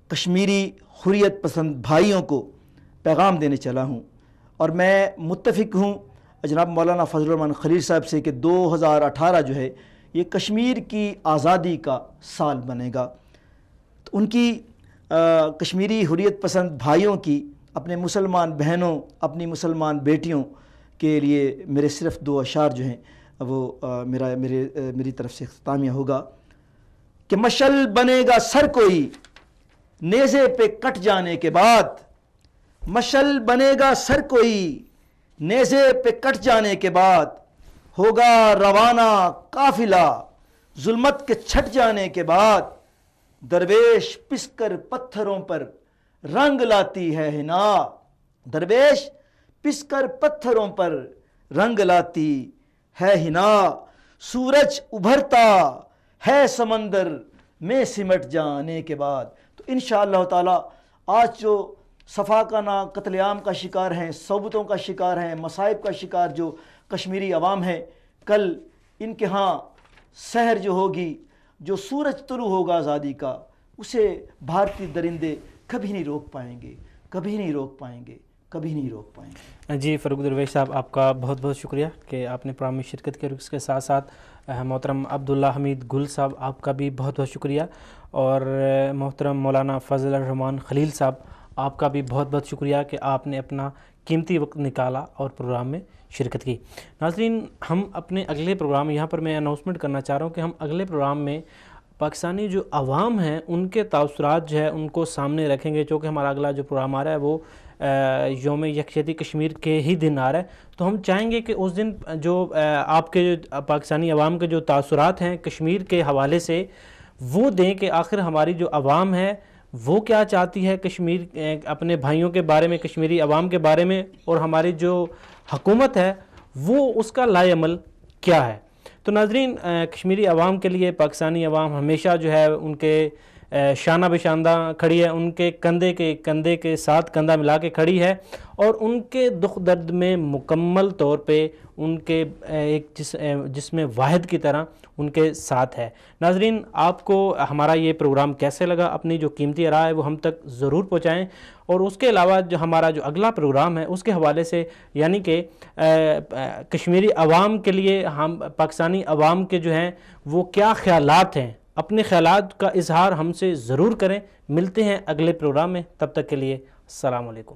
کشمیری حریت پسند بھائیوں کو پیغام دینے چلا ہوں، اور میں متفق ہوں جناب مولانا فضل الرحمان خلیل صاحب سے کہ 2018 جو ہے یہ کشمیر کی آزادی کا سال بنے گا۔ تو ان کی کشمیری حریت پسند بھائیوں کی، اپنے مسلمان بہنوں، اپنی مسلمان بیٹیوں کے لیے میرے صرف 2 اشعار جو ہیں وہ میری طرف سے اختتامیہ ہوگا کہ مشل بنے گا سر کوئی نیزے پہ کٹ جانے کے بعد، مشل بنے گا سر کوئی نیزے پہ کٹ جانے کے بعد، ہوگا روانہ قافلہ ظلمت کے چھٹ جانے کے بعد، درویش پس کر پتھروں پر رنگ لاتی ہے حنا، درویش پس کر پتھروں پر رنگ لاتی ہے حنا، سورج ابھرتا ہے سمندر میں سمٹ جانے کے بعد۔ تو انشاءاللہ تعالی آج جو صفاقانہ قتل عام کا شکار ہیں، صوبتوں کا شکار ہیں، مصائب کا شکار جو کشمیری عوام ہے، کل ان کے ہاں سحر جو ہوگی، جو سورج طلوع ہوگا آزادی کا، اسے بھارتی درندے کبھی نہیں روک پائیں گے، کبھی نہیں روک پائیں گے، کبھی نہیں روک پائیں گے۔ جی فاروق درویش صاحب، آپ کا بہت بہت شکریہ کہ آپ نے پروگرام میں شرکت کی، اور اس کے ساتھ ساتھ محترم عبداللہ حمید گل صاحب، آپ کا بھی بہت بہت شکریہ، اور محترم مولانا فضل الرحمان خلیل صاحب، آپ کا بھی بہت بہت شکریہ کہ آپ نے اپنا قیمتی وقت نکالا اور پروگرام میں شرکت کی۔ ناظرین، ہم اپنے اگلے پروگرام، یہاں پر میں اناؤنسمنٹ کرنا چاہ رہا ہوں کہ ہم اگلے پروگرام میں پاکستانی جو عوام ہیں ان کے تاثرات جو ہے ان کو سامنے رکھیں گے، چونکہ ہمارا اگلا جو پروگرام آ رہا ہے وہ یوم یکجہتی کشمیر کے ہی دن آ رہا ہے، تو ہم چاہیں گے کہ اس دن جو آپ کے جو پاکستانی عوام کے جو تاثرات ہیں کشمیر کے حوالے سے وہ دیں کہ آخر ہماری جو عوام ہے وہ کیا چاہتی ہے کشمیر اپنے بھائیوں کے بارے میں، کشمیری عوام کے بارے میں، اور ہماری جو حکومت ہے وہ اس کا لائے عمل کیا ہے۔ تو ناظرین، کشمیری عوام کے لیے پاکستانی عوام ہمیشہ جو ہے ان کے شانہ بشاندہ کھڑی ہے، ان کے کندھے کے ساتھ کندھا ملا کے کھڑی ہے، اور ان کے دکھ درد میں مکمل طور پہ ان کے ایک جسم واحد کی طرح ان کے ساتھ ہے۔ ناظرین، آپ کو ہمارا یہ پروگرام کیسے لگا؟ اپنی جو قیمتی رائے ہے وہ ہم تک ضرور پہنچائیں، اور اس کے علاوہ جو ہمارا جو اگلا پروگرام ہے اس کے حوالے سے، یعنی کہ کشمیری عوام کے لیے ہم پاکستانی عوام کے جو ہیں وہ کیا خیالات ہیں، اپنے خیالات کا اظہار ہم سے ضرور کریں۔ ملتے ہیں اگلے پروگرام میں، تب تک کے لیے السلام علیکم۔